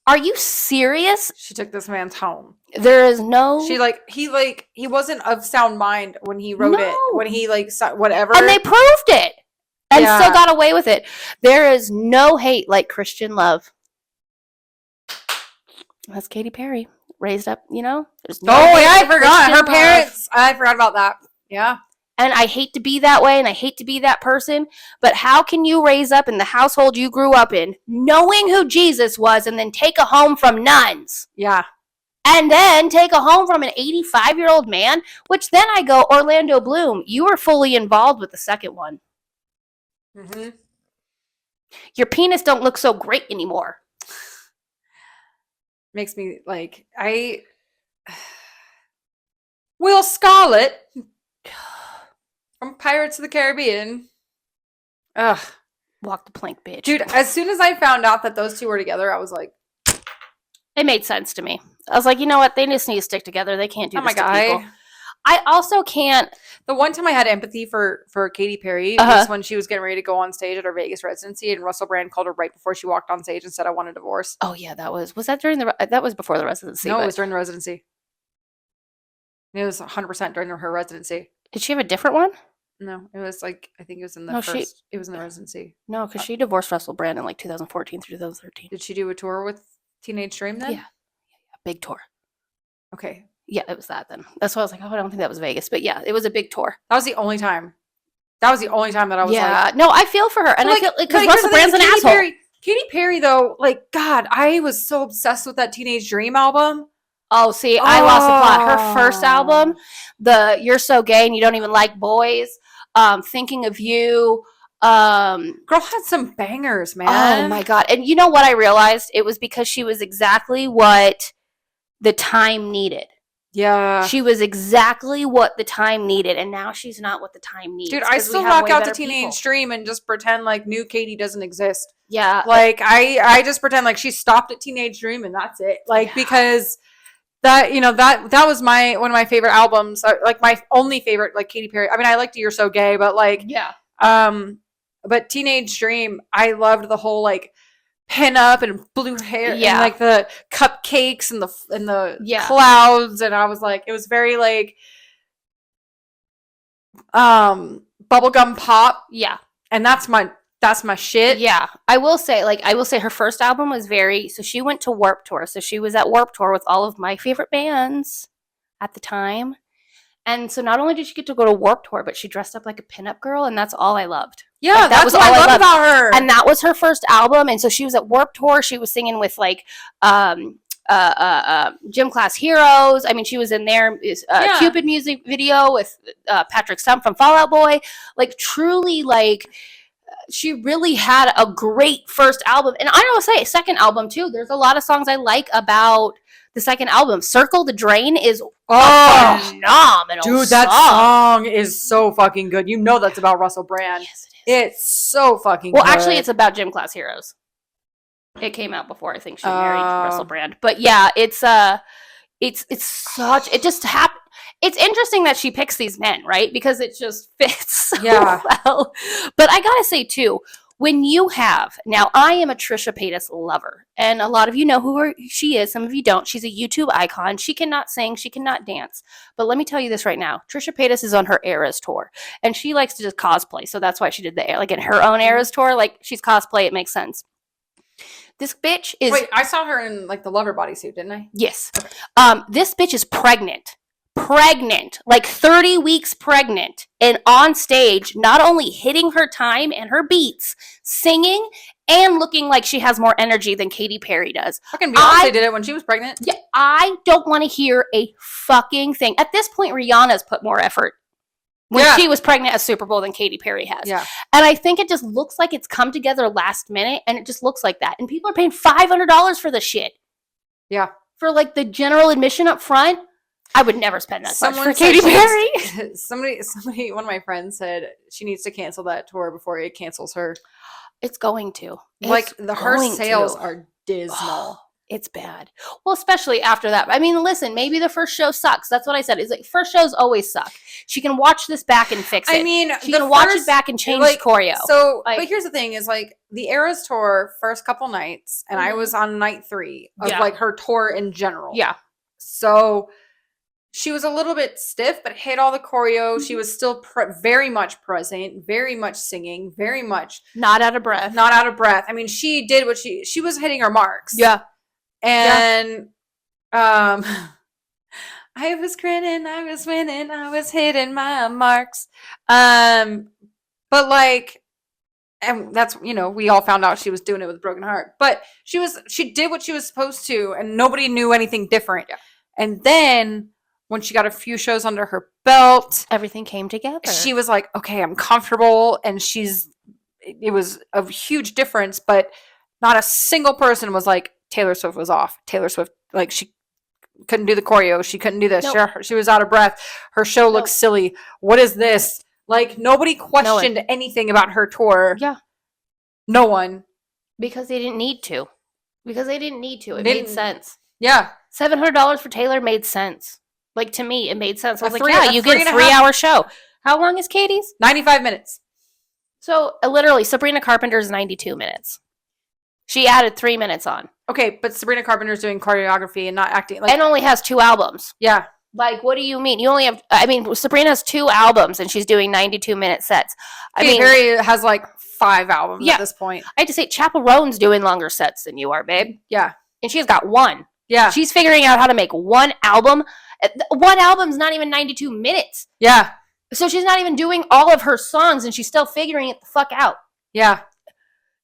are you serious? She took this man's home. There is no... He wasn't of sound mind when he wrote it. When he, whatever. And they proved it. And still got away with it. There is no hate like Christian love. That's Katy Perry. Raised up, there's no I forgot. Her parents. I forgot about that. Yeah. And I hate to be that way and I hate to be that person, but how can you raise up in the household you grew up in, knowing who Jesus was, and then take a home from nuns? Yeah. And then take a home from an 85-year-old man, which then I go, Orlando Bloom, you were fully involved with the second one. Mm-hmm. Your penis don't look so great anymore. Makes me Will Scarlett from Pirates of the Caribbean. Ugh. Walk the plank, bitch. Dude, as soon as I found out that those two were together, I was like... It made sense to me. I was like, you know what? They just need to stick together. They can't do this to people. I also can't... The one time I had empathy for Katy Perry was when she was getting ready to go on stage at her Vegas residency, and Russell Brand called her right before she walked on stage and said, I want a divorce. Oh, yeah, that was that was before the residency. No, it was during the residency. It was 100% during her residency. Did she have a different one? No, it was I think it was in the first. It was in the residency. No, because she divorced Russell Brand in 2014 through 2013. Did she do a tour with Teenage Dream then? Yeah. Big tour. Okay. Yeah, it was that then. That's why I was like, I don't think that was Vegas. But yeah, it was a big tour. That was the only time. That was the only time that I was no, I feel for her. And I feel because Russell Brand's an asshole. Katy Perry, though, God, I was so obsessed with that Teenage Dream album. Oh, see, I lost the plot. Her first album, the You're So Gay and You Don't Even Like Boys, Thinking of You. Girl had some bangers, man. Oh, my God. And you know what I realized? It was because she was exactly what the time needed. Yeah. She was exactly what the time needed, and now she's not what the time needs. Dude, I still rock out to Teenage Dream and just pretend like new Katy doesn't exist. Yeah. I just pretend like she stopped at Teenage Dream and that's it. Because that, that was one of my favorite albums. My only favorite, Katy Perry. I mean, I liked You're So Gay, but But Teenage Dream, I loved the whole like pin up and blue hair Yeah. and like the cupcakes and the Yeah. clouds, and I was like, it was very like bubblegum pop, Yeah. and that's my shit. Yeah. I will say her first album was so she went to Warped Tour. So she was at Warped Tour with all of my favorite bands at the time. And so not only did she get to go to Warped Tour, but she dressed up like a pinup girl, and that's all I loved. Yeah, like, that was what I loved about her. And that was her first album. And so she was at Warped Tour. She was singing with like Gym Class Heroes. I mean, she was in their Cupid music video with Patrick Stump from Fall Out Boy. Like, truly, like, she really had a great first album. And I don't say second album too. There's a lot of songs I like about the second album. Circle the Drain is phenomenal. Dude, that song is so fucking good. You know that's about Russell Brand. Yes, it is. It's so fucking well, good. Actually, it's about Gym Class Heroes. It came out before I think she married Russell Brand. But yeah, it's such, it just happened. It's interesting that she picks these men, right? Because it just fits so well. But I gotta say too, when you have, now I am a Trisha Paytas lover, and a lot of you know who she is, some of you don't. She's a YouTube icon. She cannot sing, she cannot dance. But let me tell you this right now, Trisha Paytas is on her Eras tour, and she likes to just cosplay, so that's why she did like in her own Eras tour, like she's cosplay, it makes sense. This bitch is... Wait, I saw her in like the Lover bodysuit, didn't I? Yes. This bitch is pregnant, like 30 weeks pregnant, and on stage, not only hitting her time and her beats, singing, and looking like she has more energy than Katy Perry does. Fucking Beyonce did it when she was pregnant. Yeah, I don't want to hear a fucking thing. At this point, Rihanna's put more effort when she was pregnant at Super Bowl than Katy Perry has. Yeah. And I think it just looks like it's come together last minute, and it just looks like that. And people are paying $500 for this shit. Yeah. For like the general admission up front. I would never spend that much for Katy Katy Perry. Somebody, one of my friends said she needs to cancel that tour before it cancels her. It's going to. Her sales are dismal. It's bad. Well, especially after that. I mean, listen, maybe the first show sucks. That's what I said. It's like, first shows always suck. She can watch this back and fix it. I mean, she can watch it back and change choreo. So, but here's the thing is like the Eras tour first couple nights, and I was on night 3 of like her tour in general. Yeah. So she was a little bit stiff, but hit all the choreo. She was still very much present, very much singing, very much not out of breath. I mean, she did what she was hitting her marks. Yeah. And I was grinning, I was winning, I was hitting my marks. But like, and that's, we all found out she was doing it with a broken heart. But she did what she was supposed to, and nobody knew anything different. Yeah. And then when she got a few shows under her belt, everything came together. She was like, okay, I'm comfortable, and it was a huge difference, but not a single person was like, Taylor Swift was off. Taylor Swift, like, she couldn't do the choreo. She couldn't do this. Nope. She was out of breath. Her show looks silly. What is this? Like, nobody questioned anything about her tour. Yeah. No one. Because they didn't need to. It made sense. Yeah. $700 for Taylor made sense. Like, to me, it made sense. I was like, you get a 3-hour show. How long is Katy's? 95 minutes. So, literally, Sabrina Carpenter's 92 minutes. She added 3 minutes on. Okay, but Sabrina Carpenter's doing choreography and not acting. And only has 2 albums. Yeah. Like, what do you mean? You only have, Sabrina has 2 albums and she's doing 92-minute sets. Katy Perry has like 5 albums at this point. I had to say, Chappell Roan's doing longer sets than you are, babe. Yeah. And she's got 1. Yeah. She's figuring out how to make 1 album. 1 album's not even 92 minutes. Yeah. So she's not even doing all of her songs and she's still figuring it the fuck out. Yeah.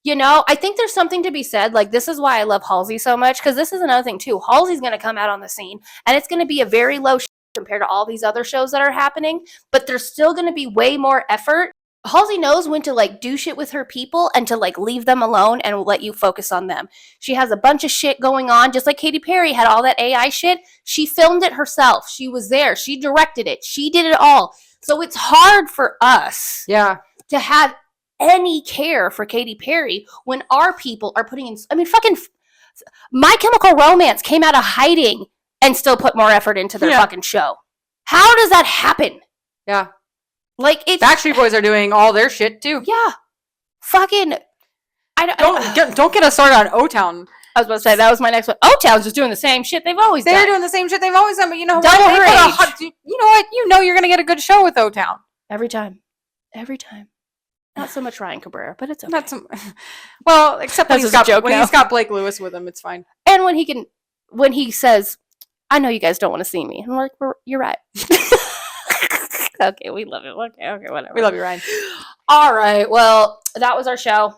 I think there's something to be said. Like, this is why I love Halsey so much, because this is another thing, too. Halsey's going to come out on the scene, and it's going to be a very low compared to all these other shows that are happening, but there's still going to be way more effort. Halsey knows when to, like, do shit with her people and to, like, leave them alone and let you focus on them. She has a bunch of shit going on, just like Katy Perry had all that AI shit. She filmed it herself. She was there. She directed it. She did it all. So it's hard for us to have any care for Katy Perry when our people are putting in, fucking My Chemical Romance came out of hiding and still put more effort into their fucking show. How does that happen? Yeah. Like, it's Backstreet Boys are doing all their shit too. Yeah. Fucking, Don't get us started on O-Town. I was about to say, that was my next one. O-Town's just doing the same shit they've always done. They're doing the same shit they've always done, but you know Double what? her age. You know what? You know you're going to get a good show with O-Town. Every time. Not so much Ryan Cabrera, but it's okay. Not some, well, except when, That's he's got Blake Lewis with him, it's fine. And when he says, I know you guys don't want to see me. I'm like, you're right. Okay, we love it. Okay, whatever. We love you, Ryan. All right, well, that was our show.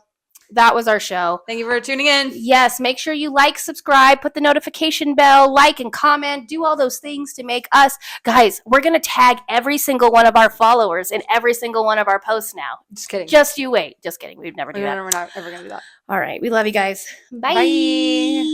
Thank you for tuning in. Yes, make sure you like, subscribe, put the notification bell, like and comment, do all those things to make us. Guys, we're going to tag every single one of our followers in every single one of our posts now. Just kidding. Just you wait. Just kidding. We'd never do that. We're not ever going to do that. All right, we love you guys. Bye. Bye.